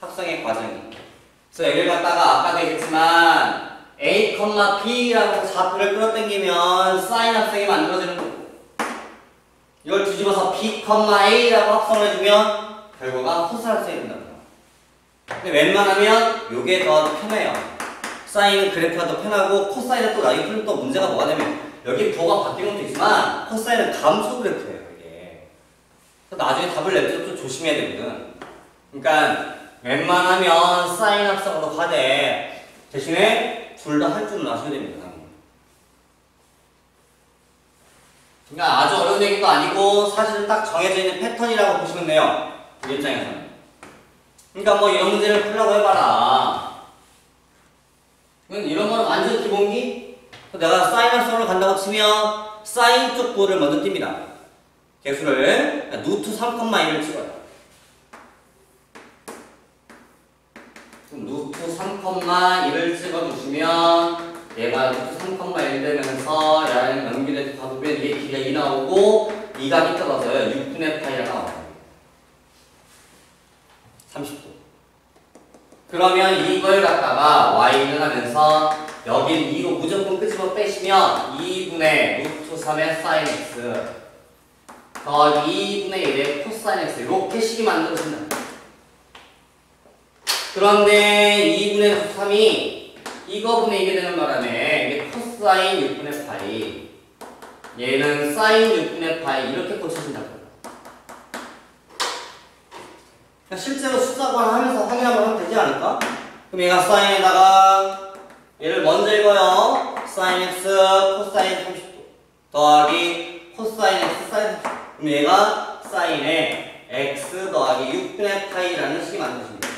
합성의 과정이. 그래서 얘를 갖다가 아까도 얘기했지만 A, B라고 좌표를 끌어당기면 사인 합성이 만들어지는 거고 이걸 뒤집어서 B, A라고 합성을 해주면 결과가 코스 합성이 된다고. 근데 웬만하면 이게 더 편해요. 사인은 그래프가 더 편하고 코사인은 또 나중에 풀면 또 문제가 뭐가 되면 여기 부호가 바뀌는 것도 있지만 코사인은 감소 그래프예요. 이게. 그래서 나중에 답을 낼 때 또 조심해야 되거든. 그러니까 웬만하면 사인 합성으로 가되 대신에 둘 다 할 줄은 아셔야 됩니다. 그러니까 아주 어려운 얘기도 아니고 사실은 딱 정해져 있는 패턴이라고 보시면 돼요. 우리 입장에서는. 그러니까 뭐 이런 문제를 풀라고 해봐라. 이런 거는 완전 기본기? 내가 사인 합성으로 간다고 치면 사인 쪽 부호를 먼저 띱니다. 개수를 루트 3,1을 찍어요. 그럼 루트 3,1을 찍어주시면 얘가 루트 3,1 되면서 얘랑 연결해서 가보면 이게 길이가 2 나오고 2가 떨어져요. 6분의 파이가 나와요. 30도. 그러면 이걸 갖다가 y를 하면서 여긴 2로 무조건 끄집어 빼시면 2분의 루트 3의 sin x 더하기 2분의 1의 코사인 x 이렇게 식이 만들어진다. 그런데 2분의 루트 3이 이거분의 이게 되는 바람에 이게 코사인 6분의 파이 얘는 사인 6분의 파이 이렇게 고쳐진다고. 실제로 숫자관 하면서 확인 한번 하면 되지 않을까? 그럼 얘가 사인에다가 얘를 먼저 읽어요. 사인 x 코사인 30도 더하기 코사인 x 사인 30도. 그럼 얘가 사인에 x 더하기 6분의 파이라는 식이 만들어집니다.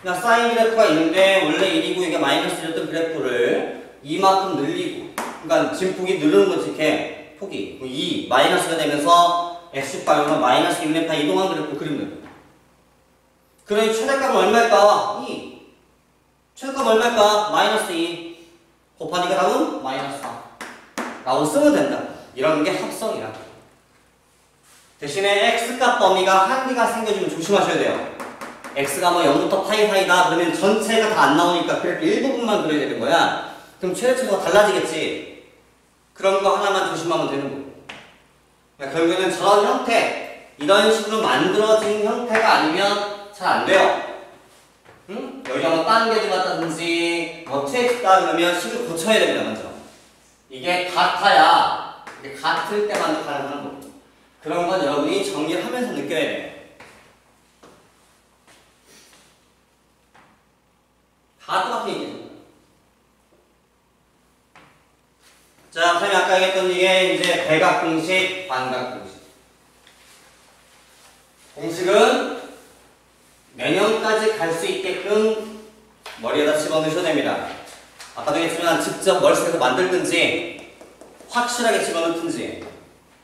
그러니까 사인 그래프가 있는데 원래 1이고 이게 마이너스 1이었던 그래프를 이만큼 늘리고 그러니까 진폭이 늘는 거지 이렇게 폭이 2 마이너스가 되면서 x축방향으로 마이너스 6분의 파이 이동한 그래프 그리면 됩니다. 그러니 최대값은 얼마일까? 2. 최대값 얼마일까? 마이너스 2. 곱하니까 답은 마이너스 4. 라고 쓰면 된다. 이런 게 합성이라. 대신에 x값 범위가 한계가 생겨지면 조심하셔야 돼요. x가 뭐 0부터 파이 사이다 그러면 전체가 다 안 나오니까 그래프 일부분만 그려야 되는 거야. 그럼 최대치가 달라지겠지. 그런 거 하나만 조심하면 되는 거고. 그러니까 결국에는 저런 형태, 이런 식으로 만들어진 형태가 아니면 잘 안 돼요. 응? 여기가 뭐 단계를 갖다든지 뭐 트엑스다 그러면 식을 고쳐야 됩니다. 먼저. 이게 같아야 이게 같을 때만 가능한 거고. 그런 건 여러분이 정리를 하면서 느껴야 돼요. 다 똑같은 얘기죠. 자, 선생님이 아까 얘기했던 이게 이제 대각공식, 반각공식. 공식은 내년까지 갈 수 있게끔 머리에다 집어넣으셔야 됩니다. 아까도 얘기했지만 직접 머릿속에서 만들든지 확실하게 집어넣든지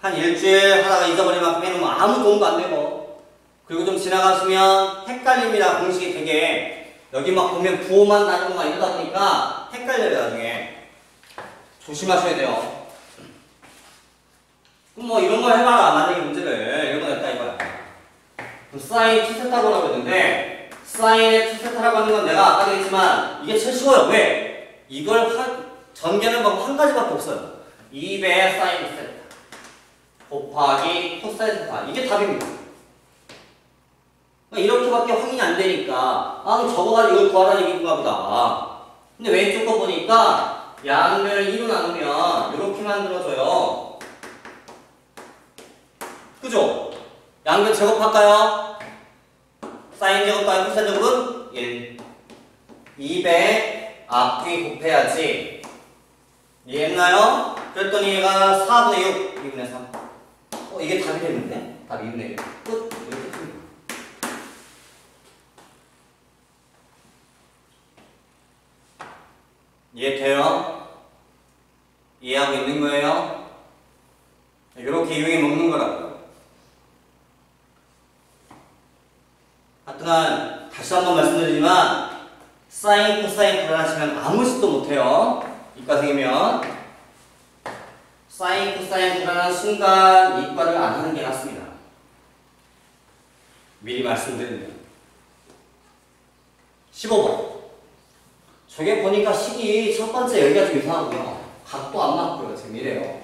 한 일주일 하다가 잊어버릴 만큼 해놓으면 아무 도움도 안 되고, 그리고 좀 지나가시면 헷갈립니다. 공식이 되게 여기 막 보면 부호만 다니고 막 이러다 보니까 헷갈려요. 나중에 조심하셔야 돼요. 그럼 뭐 이런 걸 해봐라. 만약에 문제를 이런 거 냈다 이거야. 그럼 사인 T세타라고 했는데 사인의 T세타라고 하는 건 내가 아까도 했지만 이게 제일 쉬워요. 왜? 이걸 전개하는 방법 한 가지밖에 없어요. 2배 사인 세타 곱하기 코사인 세타. 이게 답입니다. 이렇게밖에 확인이 안 되니까 아 그럼 적어가지고 이걸 구하라는 얘기인가 보다. 근데 왼쪽 거 보니까 양면을 2로 나누면 이렇게 만들어져요. 그죠? 양변 제곱할까요? 사인 제곱 더하기 코사인 제곱은 1. 2배 앞뒤 곱해야지. 이해했나요? 그랬더니 얘가 4분의 6, 2분의 3. 이게 답이 됐는데? 답이 2분의 1. 끝. 이렇게 씁니다. 이해돼요? 이해하고 있는 거예요? 이렇게 이용해 먹는 거라고요. 하여튼 다시 한번 말씀드리지만 사인, 코사인 불안하시면 아무 짓도 못해요. 이과생이면 사인, 코사인 불안한 순간 이과를 안 하는 게 낫습니다. 미리 말씀드립니다. 15번. 저게 보니까 식이 첫 번째 여기가 좀 이상하고요. 각도 안 맞고요. 지금 이래요.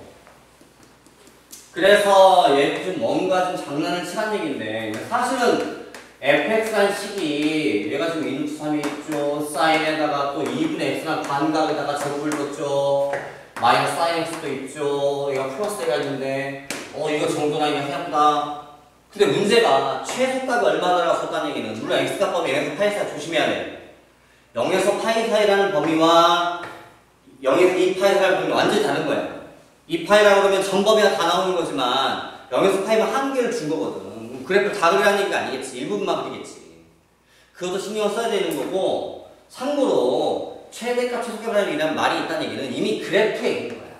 그래서 얘 좀 뭔가 좀 장난을 치란 얘기인데 사실은 fx란 식이 얘가 지금 2루트 3이 있죠. 사인에다가 또 2분의 x란 반각에다가 제곱을 뒀죠. 마이너스 사인 x도 있죠. 얘가 플러스 얘가 있는데 이거 정도나 이면 생각보다. 근데 문제가 최소값이 얼마나라고 썼다는 얘기는 물론 x값 범위 0에서 파이 사이 조심해야 돼. 0에서 파이 사이라는 범위와 0에서 2파이 사이라는 범위는 완전히 다른 거야. 2파이라고 그러면 전 범위가 다 나오는 거지만 0에서 파이면 한 개를 준 거거든. 그래프를 다 그리라는 얘기가 아니겠지. 일부분만 그리겠지. 그것도 신경을 써야 되는 거고, 참고로 최대값 최소값이라는 얘기는 말이 있다는 얘기는 이미 그래프에 있는 거야.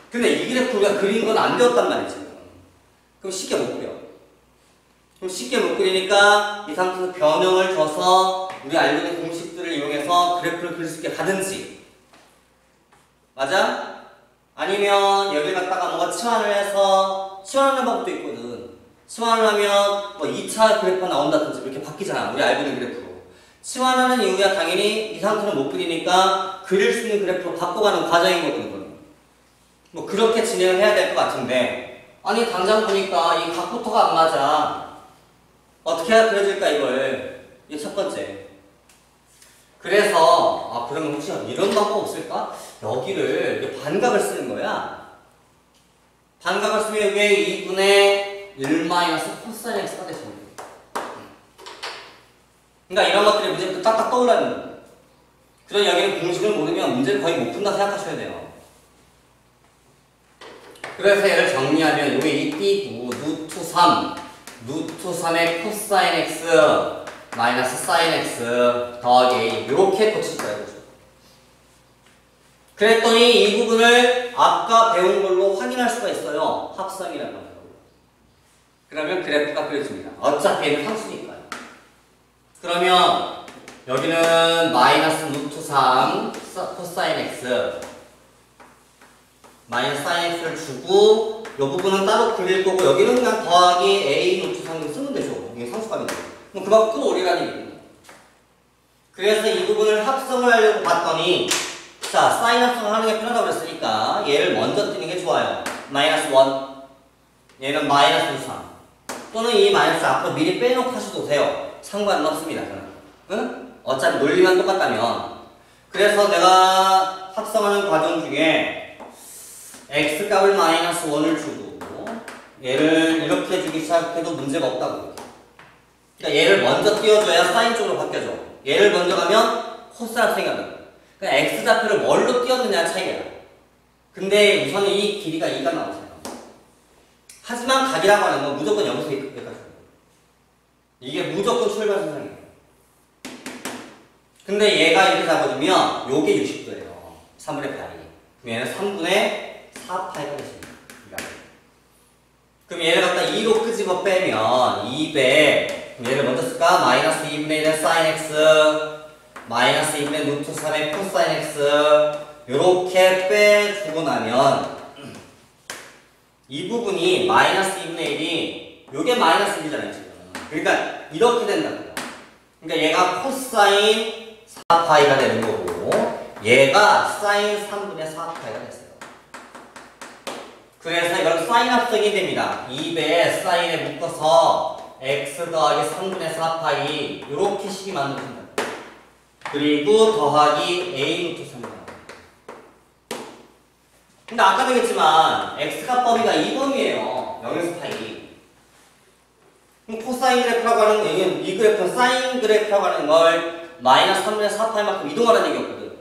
근데 이 그래프가 그린 건 안 되었단 말이지. 그럼 쉽게 못 그려. 그럼 쉽게 못 그리니까 이 상태에서 변형을 줘서 우리 알고 있는 공식들을 이용해서 그래프를 그릴 수 있게 가든지, 맞아? 아니면 여기 갖다가 뭔가 치환을 해서 치환하는 방법도 있거든. 치환을 하면 뭐 2차 그래프가 나온다든지 이렇게 바뀌잖아. 우리 알고 있는 그래프로. 치환하는 이유가 당연히 이 상태는 못 그리니까 그릴 수 있는 그래프로 바꿔가는 과정인 거거든. 뭐 그렇게 진행을 해야 될 것 같은데, 아니 당장 보니까 이 각부터가 안 맞아. 어떻게 해야 그려질까 이걸. 이게 첫 번째. 그래서 그러면 혹시 이런 방법 없을까? 여기를 반각을 쓰는 거야. 반각을 쓰면 여기에 2분의 1 마이너스 코사인 x가 되시면 돼요. 그러니까 이런 것들이 문제부터 딱딱 떠올라는 거예요. 그런 여기는 공식을 모르면 문제를 거의 못 푼다 생각하셔야 돼요. 그래서 얘를 정리하면 여기 이 띄고 루트 3, 루트 3의 코사인 x 마이너스 사인 x 더하기 a 이렇게 고칠 거예요. 그랬더니 이 부분을 아까 배운 걸로 확인할 수가 있어요. 합성이라는 거예요. 그러면 그래프가 그려집니다. 어차피 얘는 상수니까요. 그러면 여기는 마이너스 루트 3 코사인 x 마이너스 사인 x를 주고 이 부분은 따로 그릴 거고 여기는 그냥 더하기 a 루트 3을 쓰면 되죠. 이게 상수값인데. 그럼 그만큼 끌어올리라는 얘기예요. 그래서 이 부분을 합성을 하려고 봤더니 자, 사인 합성을 하는 게 편하다고 그랬으니까 얘를 먼저 띄는 게 좋아요. 마이너스 1 얘는 마이너스 3 또는 이 마이너스 앞으로 미리 빼놓고 하셔도 돼요. 상관은 없습니다. 응? 어차피 논리만 똑같다면. 그래서 내가 합성하는 과정 중에 x값을 마이너스 1을 주고 얘를 이렇게 주기 시작해도 문제가 없다고. 그러니까 얘를 먼저 띄워줘야 사인 쪽으로 바뀌어져. 얘를 먼저 가면 코사인 합성이 가는. 그러니까 x좌표를 뭘로 띄웠느냐 차이야. 근데 우선은 이 길이가 2가 나오잖아요. 하지만 각이라고 하는 건 무조건 여기서 여기까지. 이게 무조건 출발선상이에요. 근데 얘가 이렇게 잡아주면 요게 60도예요. 3분의 파이. 그럼 얘는 3분의 4파이가 되십니다. 그럼 얘를 갖다 2로 끄집어 빼면 200. 그럼 얘를 먼저 쓸까? 마이너스 2분의 1의 sin x 마이너스 2분의 루트 3의 코사인 x 요렇게 빼주고 나면 이 부분이 마이너스 2분의 1이 요게 마이너스 1이잖아요 지금. 그러니까 이렇게 된다고요. 그러니까 얘가 코사인 4파이가 되는 거고 얘가 사인 3분의 4파이가 됐어요. 그래서 이걸 사인 합성이 됩니다. 2배에 사인에 묶어서 x 더하기 3분의 4파이 이렇게 식이 만들어진다. 그리고 더하기 a 루트 3이다. 근데 아까도 얘기했지만 x가 범위가 2범위예요. 0에서 파이. 그럼 코사인 그래프라고 하는 거, 이 그래프는 사인 그래프라고 하는 걸 마이너스 3분의 4파이만큼 이동하라는 얘기였거든.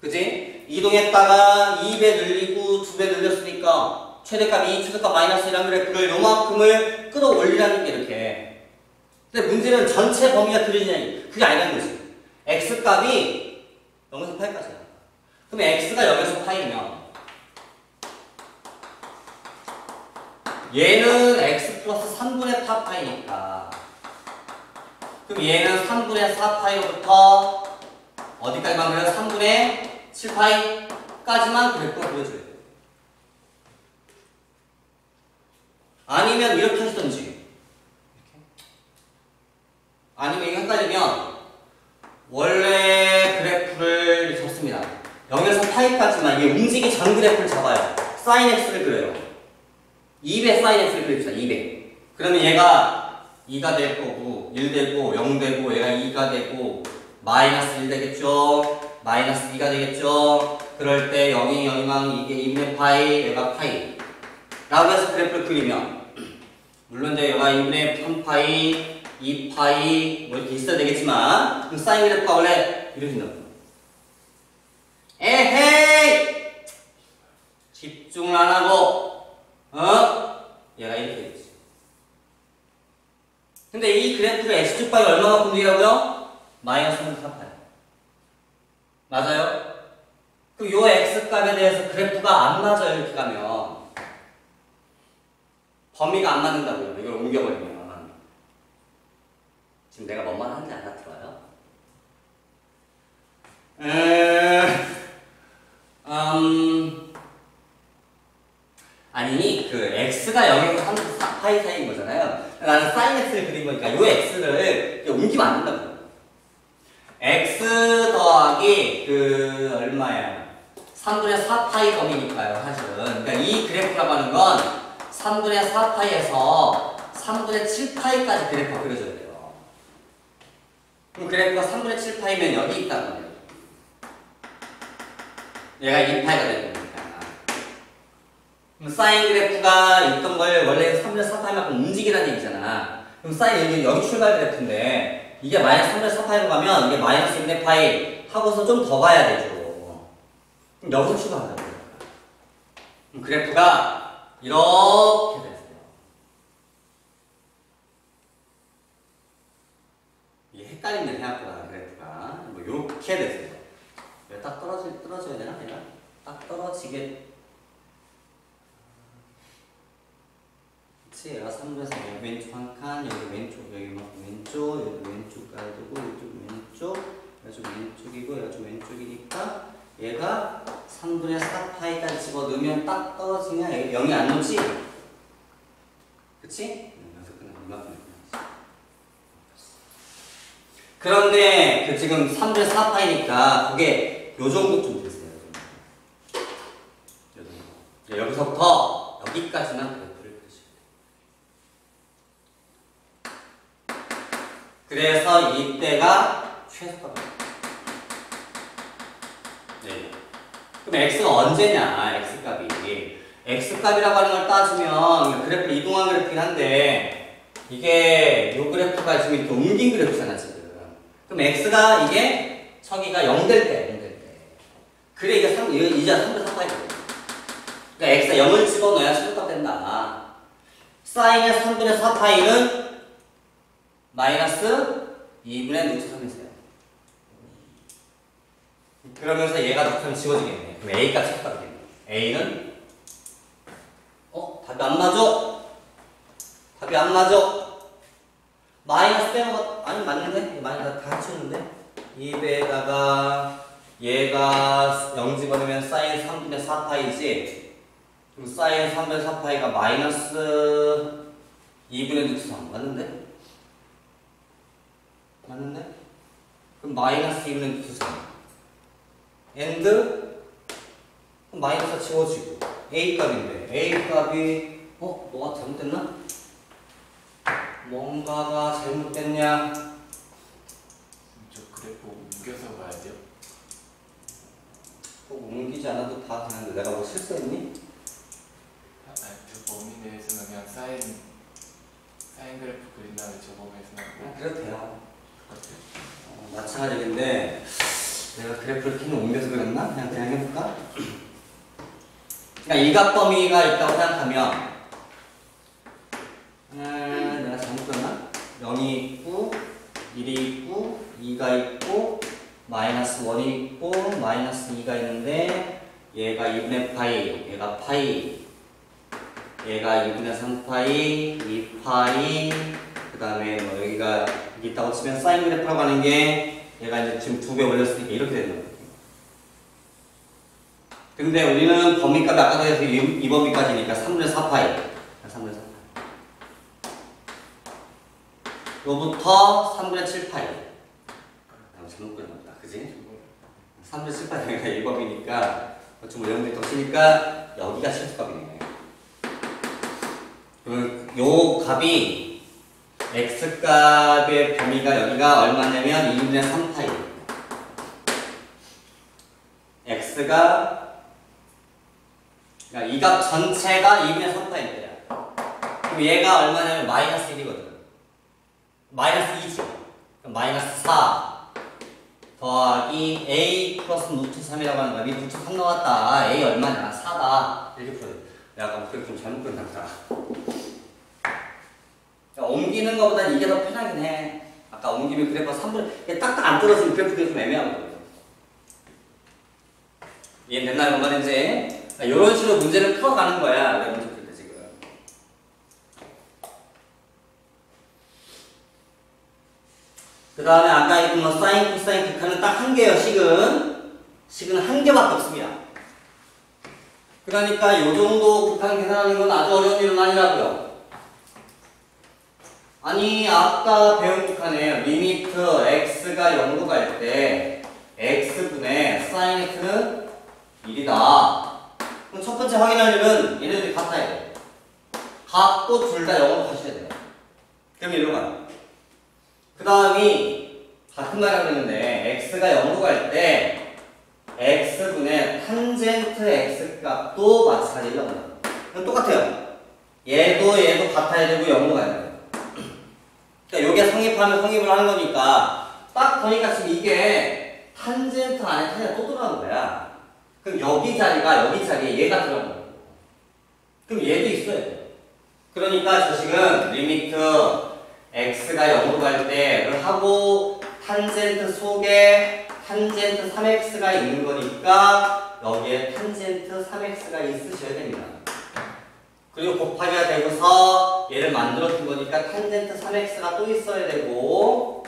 그지? 이동했다가 2배 늘리고 2배 늘렸으니까 최대값 2, 최대값 마이너스 1한 그래프를 요만큼을 끌어올리라는 게 이렇게. 근데 문제는 전체 범위가 그려지냐, 그게 아니라는 거지. x값이 0에서 8까지야. 그럼 x가 0에서 파이면 얘는 x 플러스 3분의 4파이니까 그럼 얘는 3분의 4파이로부터 어디까지만 그려요? 3분의 7파이까지만 그래프가 그려줘야 돼요. 아니면 이렇게 하시던지 아니면 이거 헷갈리면 원래 그래프를 잡습니다. 0에서 파이까지만 이게 움직이기 전 그래프를 잡아요. 사인 x를 그려요. 2배 사인 x를 그립시다. 200. 그러면 얘가 2가 될 거고 1 되고 0 되고 얘가 2가 되고 마이너스 1 되겠죠. 마이너스 2가 되겠죠. 그럴 때 0이 0이면 이게 2분의 파이 얘가 파이 라고 해서 그래프를 그리면 물론 이제 얘가 2분의 3파이 2파이 뭐 이렇게 있어야 되겠지만 그럼 사인 그래프가 원래 이렇게 된다고. 에헤이! 집중을 안 하고 얘가 이렇게 되겠지. 근데 이 그래프의 x축방이 얼마만큼 되라고요? 마이너스 3파이. 맞아요? 그럼 요 x값에 대해서 그래프가 안 맞아요. 이렇게 가면 범위가 안 맞는다고요. 이걸 옮겨버리면. 지금 내가 뭔 말 하는지 알아들어요? 아니 그 x가 0에서 3, 4파이 사이인 거잖아요. 나는 사인 x를 그린 거니까 요 x를 옮기면 안 된다고요. x 더하기 그 얼마야? 3분의 4파이 범위니까요 사실은. 그러니까 이 그래프라고 하는 건 3분의 4파이에서 3분의 7파이까지 그래프가 그려져야 돼요. 그럼 그래프가 3분의 7파이면 여기 있다는 거예요. 얘가 2파이가 되는 거니까. 그럼 사인 그래프가 있던 걸 원래 3분의 4파이만큼 움직이라는 얘기잖아. 그럼 사인 여기 출발 그래프인데 이게 마이너스 3분의 4파이로 가면 이게 마이너스 2분의 파이 하고서 좀 더 가야 되죠. 그럼 여기서 출발한다고요. 그럼 그래프가 이렇게 됐어요. 이게 헷갈리네 생각보다 그래프가. 뭐 이렇게 됐어요. 딱 떨어져야 되나? 얘가 딱 떨어지게. 그치? 얘가 3분의 3 왼쪽 한 칸, 여기 왼쪽, 여기 막 왼쪽, 여기 왼쪽 가야 되고, 이쪽 왼쪽, 여기 왼쪽이고, 여기 왼쪽이니까 얘가 3분의 4파이까지 집어넣으면 딱 떨어지냐? 0이 안 넘지? 그치? 여기서 그냥 이만큼. 그런데 그 지금 3분의 4파이니까 그게 요 정도 좀 됐어요. 요 정도. 여기서부터 여기까지만 그래프를 그리시면 돼요. 그래서 이때가 최소값입니다. 네. 그럼 x가 언제냐? x값이. x값이라고 하는 걸 따지면 그래프를 이동한 그래프긴 한데 이게 요 그래프가 지금 이렇게 옮긴 그래프잖아 지금. 그럼 x가 이게 저기가 0 될 때, 0 될 때. 그래 이게 이제 3분의 4파이거든. 그러니까 x가 0을 집어넣어야 최소값 된다. 사인의 3분의 4파이는 마이너스 2분의 루트 3이세요. 그러면서 얘가 높으면 지워지겠네. 그럼 A가 찾아가겠네. A는 답이 안 맞아. 답이 안 맞아. 마이너스 빼고 아니 맞는데? 마이너스 다 합쳤는데? 2배에다가 얘가 0 집어넣으면 사인 3분의 4파이지. 그럼 사인 3분의 4파이가 마이너스 2분의 루트 3 맞는데? 맞는데? 그럼 마이너스 2분의 루트 3 엔드 마이너스 지워지고 A 값인데 A 값이 뭐가 잘못됐나? 뭔가가 잘못됐냐? 저 그래프 옮겨서 봐야 돼요? 꼭 옮기지 않아도 다 되는데 내가 뭐 실수했니? 저 범위 내에서는 그냥 사인 그래프 그린 다음에 저 범위에서는 그래도 돼요. 똑같아요. 마찬가지인데 내가 그래프를 키는 옮겨서 그렸나? 그냥 해볼까? 그러니까 일각 범위가 있다고 생각하면 내가 잘못 그렸나? 0이 있고 1이 있고 2가 있고 마이너스 1이 있고 마이너스 2가 있는데 얘가 2분의 파이, 얘가 파이, 얘가 2분의 3파이, 2파이, 그 다음에 뭐 여기가 여기 있다고 치면 사인 그래프라고 하는 게 얘가 이제 지금 2배 올렸으니까 이렇게 되는 거예요. 근데 우리는 범위값이 아까도 해서 이 범위까지니까 3분의 4파이, 3분의 4파이. 요부터 3분의 7파이. 잘못 그려놨다, 그지? 3분의 7파이가 1범위니까 어쩜 뭐 0분의 더 치니까 여기가 실수값이네. 그러면 요 값이 x값의 범위가 여기가 얼마냐면 2분의 3파이. x가 그러니까 이 값 전체가 2분의 3파인데요. 그럼 얘가 얼마냐면 마이너스 1이거든. 마이너스 2죠. 그럼 마이너스 4 더하기 a 플러스 루트 3이라고 하는 거야. 이 루트 3 나왔다. a 얼마냐? 4다. 이렇게 풀어야 돼. 내가 아까 그래프 좀 잘못 그렸다. 옮기는 것보다 이게 더 편하긴 해. 아까 옮기면 그래프가 3분의 딱딱 안 떨어지면 그래프가 좀 애매하거든. 이해됐나요? 뭔 말인지? 이런 식으로 문제를 풀어가는 거야. 내가 문제 풀 때 지금. 그 다음에 아까 했던 뭐 사인, 코사인, 극한은 딱 한 개예요. 식은 한 개밖에 없습니다. 그러니까 이 정도 극한 계산하는 건 아주 어려운 일은 아니라고요. 아니 아까 배운 극한에 리미트 x가 0로 갈 때 x분의 사인 x는 1이다. 그럼 첫 번째 확인할 일은 얘네들이 같아야 돼. 값도 둘 다 0으로 가셔야 돼요. 그럼 이리로 가요. 그 다음이 같은 말을 하는데 x가 0으로 갈 때 x분의 탄젠트 x 값도 마찬가지로 0으로 그럼 똑같아요. 얘도 같아야 되고 0으로 가야 돼요. 그러니까 요게 성립하면 성립을 하는 거니까 딱 보니까 지금 이게 탄젠트 안에 탄젠트 또 들어가는 거야. 그럼 여기 자리에 얘가 들어가는 거야. 그럼 얘도 있어야 돼. 그러니까 저 식은 리미트 x가 0으로 갈 때를 하고 탄젠트 속에 탄젠트 3x가 있는 거니까 여기에 탄젠트 3x가 있으셔야 됩니다. 그리고 곱하기가 되고서 얘를 만들어 준 거니까 탄젠트 3x가 또 있어야 되고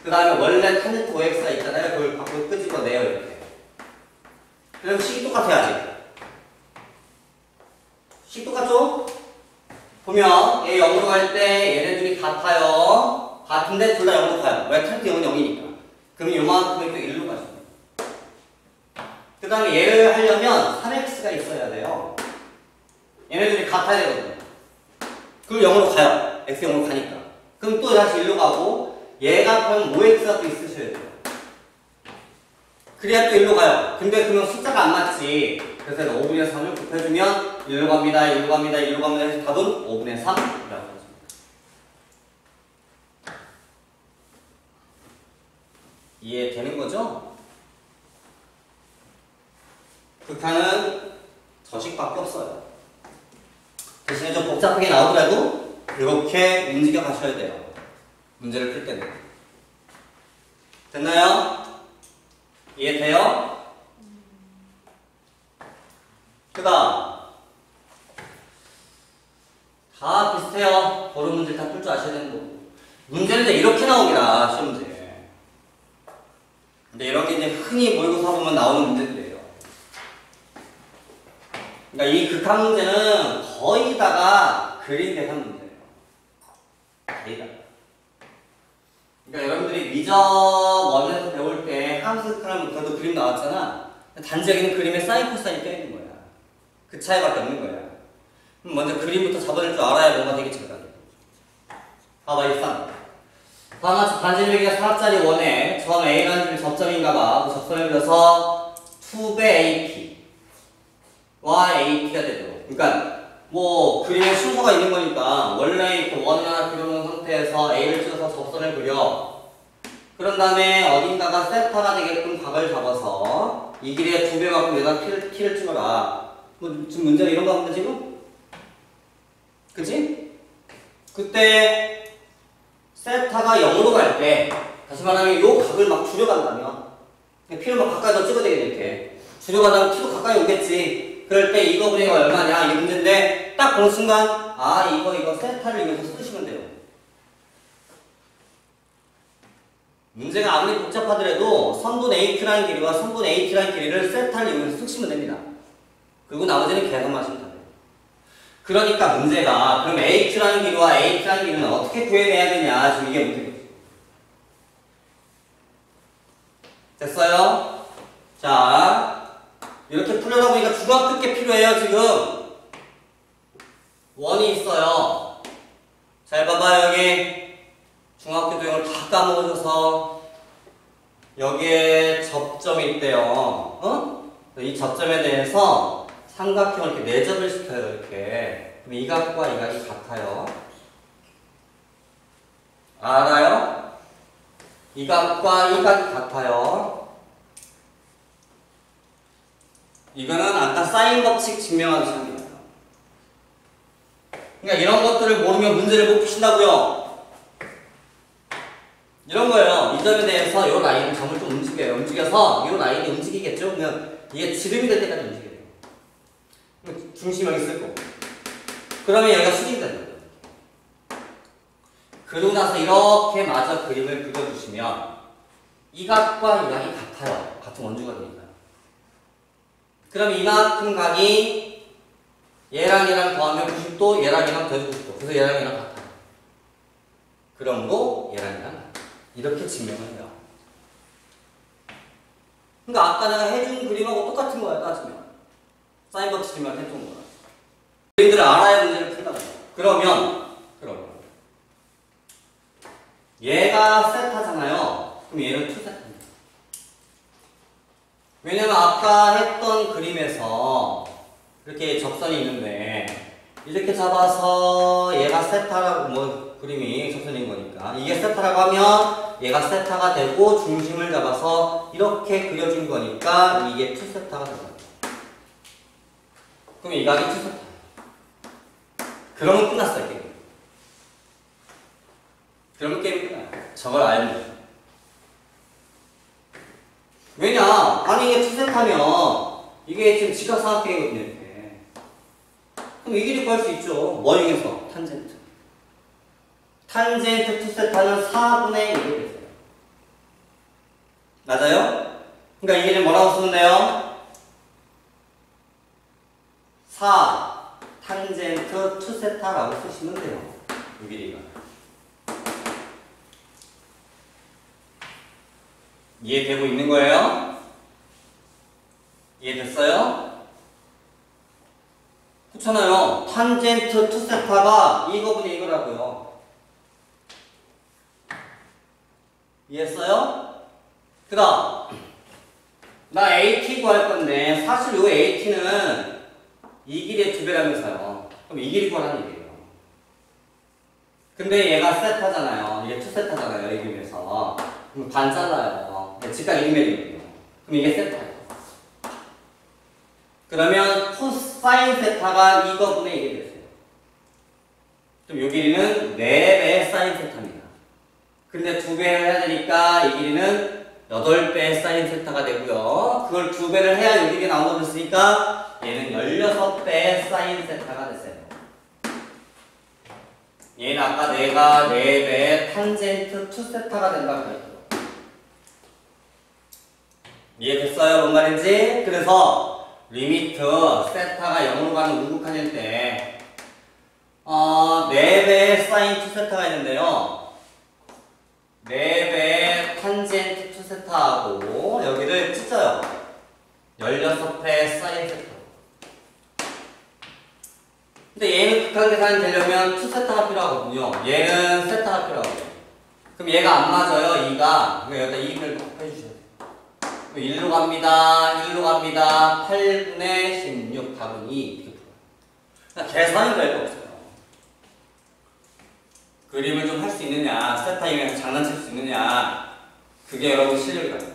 그 다음에 원래 탄젠트 5x가 있잖아요. 그걸 밖으로 끄집어내요. 이렇게. 그럼 식이 똑같아야지. 식 똑같죠? 보면 얘 0으로 갈 때 얘네들이 같아요. 같은데 둘 다 0으로 가요. 왜? 탄젠트 0은 0이니까. 그럼 요만큼이 또 1로 가죠. 그 다음에 얘를 하려면 3x가 있어야 돼요. 얘네들이 같아야 되거든요. 그럼 0으로 가요. x 0으로 가니까. 그럼 또 다시 1로 가고 얘가 그럼 5x가 또 있으셔야 돼요. 그래야 또 1로 가요. 근데 그러면 숫자가 안 맞지. 그래서 5분의 3을 곱해주면 1로 갑니다. 1로 갑니다. 1로 갑니다. 해서 답은 5분의 3이라고 하죠. 이해되는 거죠? 극한은 저식밖에 없어요. 대신에 좀 복잡하게 나오더라도 이렇게 움직여 가셔야 돼요. 문제를 풀 때는. 됐나요? 이해돼요? 그다음 다 비슷해요. 고른 문제 다 풀 줄 아셔야 되는 거고. 문제는 이제 이렇게 나옵니다. 시험 문제. 근데 이런 게 이제 흔히 모의고사 보면 나오는 문제들이에요. 그러니까 이 극한 문제는 거의 다가 그림 계산 문제예요. 거의 다. 그러니까 여러분들이 미적 원에서 배울 때 함수 극한부터도 그림 나왔잖아. 단지 여기는 그림에 사인 코사인이 껴있는 거야. 그 차이밖에 없는 거야. 그럼 먼저 그림부터 잡아낼 줄 알아야 뭔가 되게 잘하게. 봐봐, 1상. 다음같이 반지름이가 4짜리 원에 점 A라는 점이 접점인가봐. 그 접점에 그려서 2배 AP와 AP가 되도록. 그러니까 뭐 그림에 순서가 있는 거니까 원래 그 원을 하나 그려놓은 상태에서 A를 찍어서 접선을 그려. 그런 다음에 어딘가가 세타가 되게끔 각을 잡아서 이 길이의 2배만큼 여기다 T를 찍어라. 뭐 지금 문제가 이런 거 하면 지금? 그치? 그때 세타가 0으로 갈 때, 다시 말하면 이 각을 막 줄여간다면, P를 막 가까이 더 찍어야 되겠네, 이렇게. 줄여가다가 T도 가까이 오겠지. 그럴 때 이거 분의 얼마냐, 이 문제인데, 딱 보는 순간, 아, 이거 세타를 이용해서 쓰시면 돼요. 문제가 아무리 복잡하더라도, 선분 AQ라는 길이와 선분 AT라는 길이를 세타를 이용해서 쓰시면 됩니다. 그리고 나머지는 계산만 하시면 돼요. 그러니까 문제가 그럼 AQ라는 길이와 AT라는 길이는 어떻게 구해내야 되냐 지금 이게 문제겠죠. 됐어요? 자 이렇게 풀려다 보니까 중학교 게 필요해요. 지금 원이 있어요. 잘 봐봐요. 여기 중학교 도형을 다 까먹어줘서 여기에 접점이 있대요. 어? 이 접점에 대해서 삼각형을 이렇게 내접을 시켜요, 이렇게. 그럼 이 각과 이 각이 같아요. 알아요? 이 각과 이 각이 같아요. 이거는 아까 사인 법칙 증명하듯이 합니다. 그러니까 이런 것들을 모르면 문제를 못 푸신다고요. 이런 거예요. 이 점에 대해서 이 라인을 점을 좀 움직여요. 움직여서 이 라인이 움직이겠죠? 그러면 이게 지름이 될 때까지 움직여요. 중심 여기 있을 거고. 그러면 여기가 수직이 된다. 그러고 나서 이렇게 마저 그림을 그려주시면 이 각과 이 각이 같아요. 같은 원주가 되니까요. 그럼 이만큼 각이 얘랑 얘랑 더하면 90도, 얘랑 얘랑 더해서 90도. 그래서 얘랑 얘랑 같아요. 그러므로 얘랑 얘랑 같아요. 이렇게 증명을 해요. 그러니까 아까 내가 해준 그림하고 똑같은 거야, 따지면. 사인 법칙이면 했던 거야. 그림들을 알아야 문제를 풀다고. 그러면 얘가 세타잖아요. 그럼 얘는 2세타입니다. 왜냐면 아까 했던 그림에서 이렇게 접선이 있는데 이렇게 잡아서 얘가 세타라고 뭐 그림이 접선인 거니까 이게 세타라고 하면 얘가 세타가 되고 중심을 잡아서 이렇게 그려준 거니까 이게 2세타가 됩니다. 그럼 이 각이 2세타. 그러면 끝났어요, 게임. 그러면 게임이 끝나요. 저걸 알면 돼요. 왜냐? 아니 이게 2세타면 이게 지금 직각삼각형이거든요, 이렇게. 그럼 이 길이 구할 수 있죠. 뭐 이용해서? 탄젠트. 탄젠트 2세타는 4분의 1이 됐어요. 맞아요? 그러니까 이 길이 뭐라고 쓰면 돼요? 4 탄젠트 2세타라고 쓰시면 돼요. 이 길이가. 이해되고 있는 거예요? 이해됐어요? 그렇잖아요. 탄젠트 2세타가 이거분의 이거라고요. 이해했어요? 그 다음 나 AT 구할 건데 사실 요 AT는 이 길이의 2배라면서요. 그럼 이 길이 구하라는 얘기예요. 근데 얘가 세타잖아요. 이게 2세타잖아요. 이 그림에서. 그럼 반 잘라요. 직각 1mm거든요. 그럼 이게 세타예요. 그러면 코사인 세타가 이거분의 1이 됐어요. 그럼 이 길이는 4배의 사인 세타입니다. 근데 2배 해야 되니까 이 길이는 8배의 사인 세타가 되고요. 그걸 2배를 해야 여기게 나오는 거 있으니까 얘는 16배의 사인 세타가 됐어요. 얘는 아까 내가 4배의 탄젠트 2세타가 된다고 그랬죠. 이해됐어요? 뭔 말인지? 그래서 리미트 세타가 0으로 가는 우극한일 때 4배의 사인 2세타가 있는데요. 4배의 탄젠트 2세타하고 여기를 찢어요. 16배의 사인 세타. 근데 얘는 극한 계산이 되려면 2세타가 필요하거든요. 얘는 세타가 필요하거든요. 그럼 얘가 안 맞아요. 2가. 그럼 여기다 2를 곱해주셔야 돼요. 1로 갑니다. 1로 갑니다. 8분의 16 답은 2 이렇게 풀어요. 계산이 별거 없어요. 그림을 좀 할 수 있느냐, 세타이면 장난칠 수 있느냐, 그게 여러분 실력이라고요.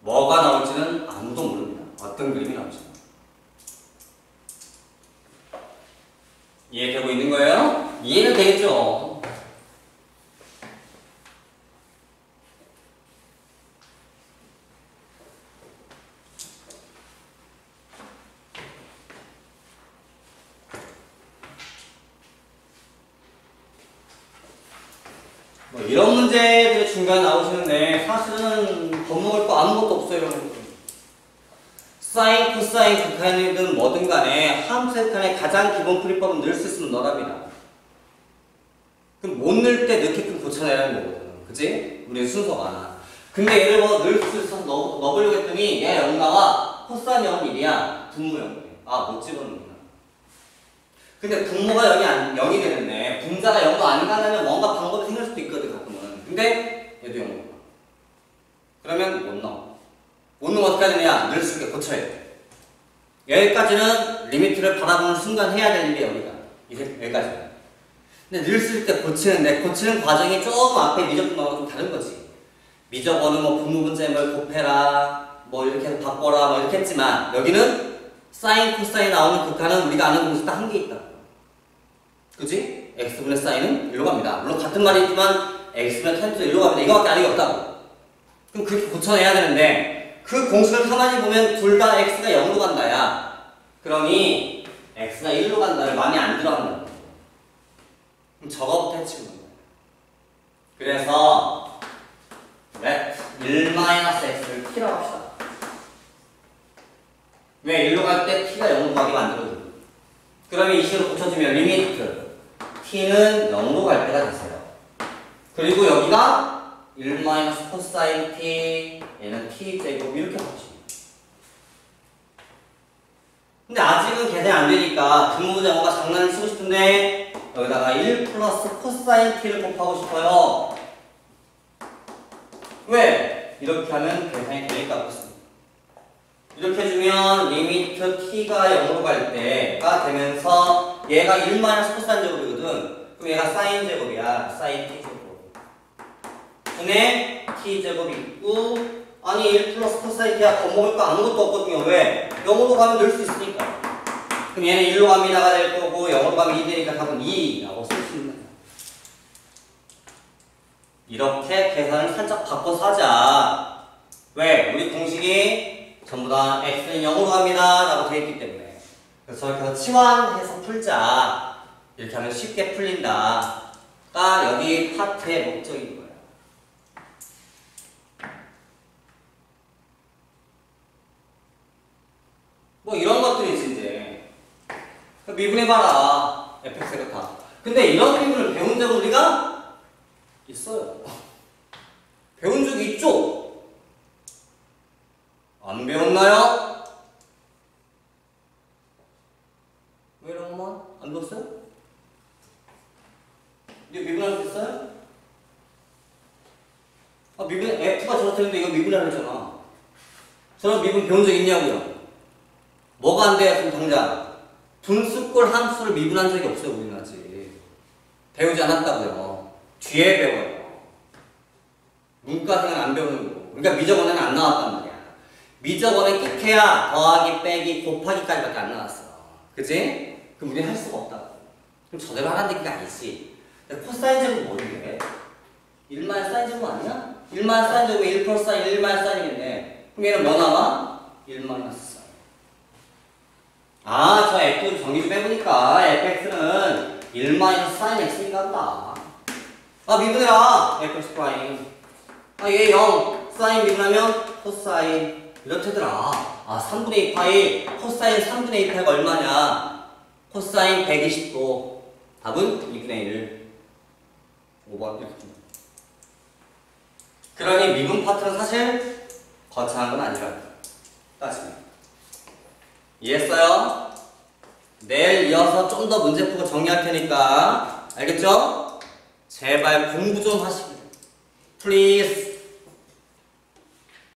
뭐가 나올지는 아무도 모릅니다. 어떤 그림이 나올지는. 이해되고 있는 거예요? 이해는 되겠죠? 뭐 이런 문제들이 중간에 나오시는데 사실은 겁먹을 거 아무것도 없어요. 사인, 코사인, 극한이든 뭐든 간에 함수세탄의 가장 기본 풀이법은 넣을 수 있으면 넣으랍니다. 그럼 못 넣을 때 넣게끔 고쳐내라는 거거든. 그치? 우리 순서가. 근데 얘를 뭐 넣을 수 있어서 넣어보려고 했더니 얘 0 나와. 코사인 0은 1이야. 분모 0이야. 아, 못 집어넣는구나. 근데 분모가 0이 되는데 분자가 0도 안 가려면 뭔가 방법이 생길 수도 있거든 가끔은. 근데 얘도 0이야. 그러면 못 넣어. 못 넣으면 어떻게 해야 되냐? 넣을 수 있게 고쳐야 돼. 여기까지는 리미트를 바라보는 순간 해야 될 일이야 우리가. 여기까지는. 근데 넣을 수 있게 고치는데 고치는 과정이 조금 앞에 미적 분모하고 좀 다른 거지. 미적어는 뭐 분모 분자에 곱해라 뭐 이렇게 해서 바꿔라 뭐 이렇게 했지만 여기는 사인, 코사인 나오는 극한은 우리가 아는 공식 딱 한 개 있다. 그지? x분의 사인은 1로 갑니다. 물론 같은 말이지만 x분의 탄도 1로 갑니다. 이거밖에 아는 게 없다고. 그럼 그렇게 고쳐내야 되는데 그 공식을 가만히 보면 둘 다 x가 0으로 간다야. 그러니 x가 1로 간다를 많이 안 들어간다. 그럼 저거부터 해치는 거야. 그래서 let 1-x를 t라고 합시다. 왜 1로 갈 때 t가 0으로 가게 만들어줘요. 그러면 이 식으로 고쳐주면 리미트 t는 0으로 갈 때가 됐어요. 그리고 여기가 1 코사인 t 얘는 t 제곱 이렇게 합치죠. 근데 아직은 계산이 안 되니까 분모분자가 장난을 치고 싶은데 여기다가 1 플러스 코사인 t를 곱하고 싶어요. 왜? 이렇게 하면 계산이 되니까 그렇습니다. 이렇게 해주면 리미트 t가 0으로 갈 때가 되면서 얘가 1 코사인 제곱이거든. 그럼 얘가 사인 제곱이야. 사인 t 제곱. 분의 t 제곱 있고 아니 1 플러스 코사인 t야 겁먹을 거 아무것도 없거든요. 왜? 0으로 가면 넣을 수 있으니까. 그럼 얘는 1로 갑니다가 될 거고 0으로 가면 2 되니까 답은 2라고 쓸 수 있는 거야. 이렇게 계산을 살짝 바꿔서 하자. 왜? 우리 공식이 전부 다 x는 0으로 갑니다 라고 되어 있기 때문에. 그래서 저렇게 해서 치환해서 풀자. 이렇게 하면 쉽게 풀린다 가 여기 파트의 목적인 거예요. 뭐 이런 것들이지 이제. 미분해봐라 fx가 다. 근데 이런 미분을 배운 적은 우리가 있어요. 배운 적이 있죠? 안 배웠나요? 왜 이런 것만? 안 배웠어요? 이거 미분할 수 있어요? 아 미분 f가 저렇다는데 이거 미분하려 했잖아. 저런 미분 배운 적 있냐고요? 뭐가 안 돼요? 그럼 당장 분수꼴 함수를 미분한 적이 없어요. 우리는 아직 배우지 않았다고요. 뒤에 배워요. 문과생은 안 배우는 거고. 그러니까 미적원에는 안 나왔단 말이야. 미적원에 끝해야 더하기, 빼기, 곱하기까지밖에 안 나왔어. 그치? 그럼 우리는 할 수가 없다고. 그럼 저대로 하라는 얘기가 아니지. 코사인 제곱 뭐인데? 1 사인 제곱 아니야? 1만 사인 제곱은 1 플러스 사인 1만 사인이겠네. 그럼 얘는 뭐 남아? 1 마이너스 사인. 아, 저 F 정리 좀 해보니까 fx는 1 마이너스 사인 x인가 보다. 아, 미분해라. fx 프라임. 아, 얘 0. 사인 미분하면 코사인. 이렇게더라. 아, 3분의 2 파이. 코사인 3분의 2 파이가 얼마냐? 코사인 120도. 답은 2분의 1. 5번 이렇게. 그러니 미분 파트는 사실 거창한 건 아니라 따지면. 이해했어요? 내일 이어서 좀 더 문제 풀고 정리할 테니까 알겠죠? 제발 공부 좀 하시길. Please.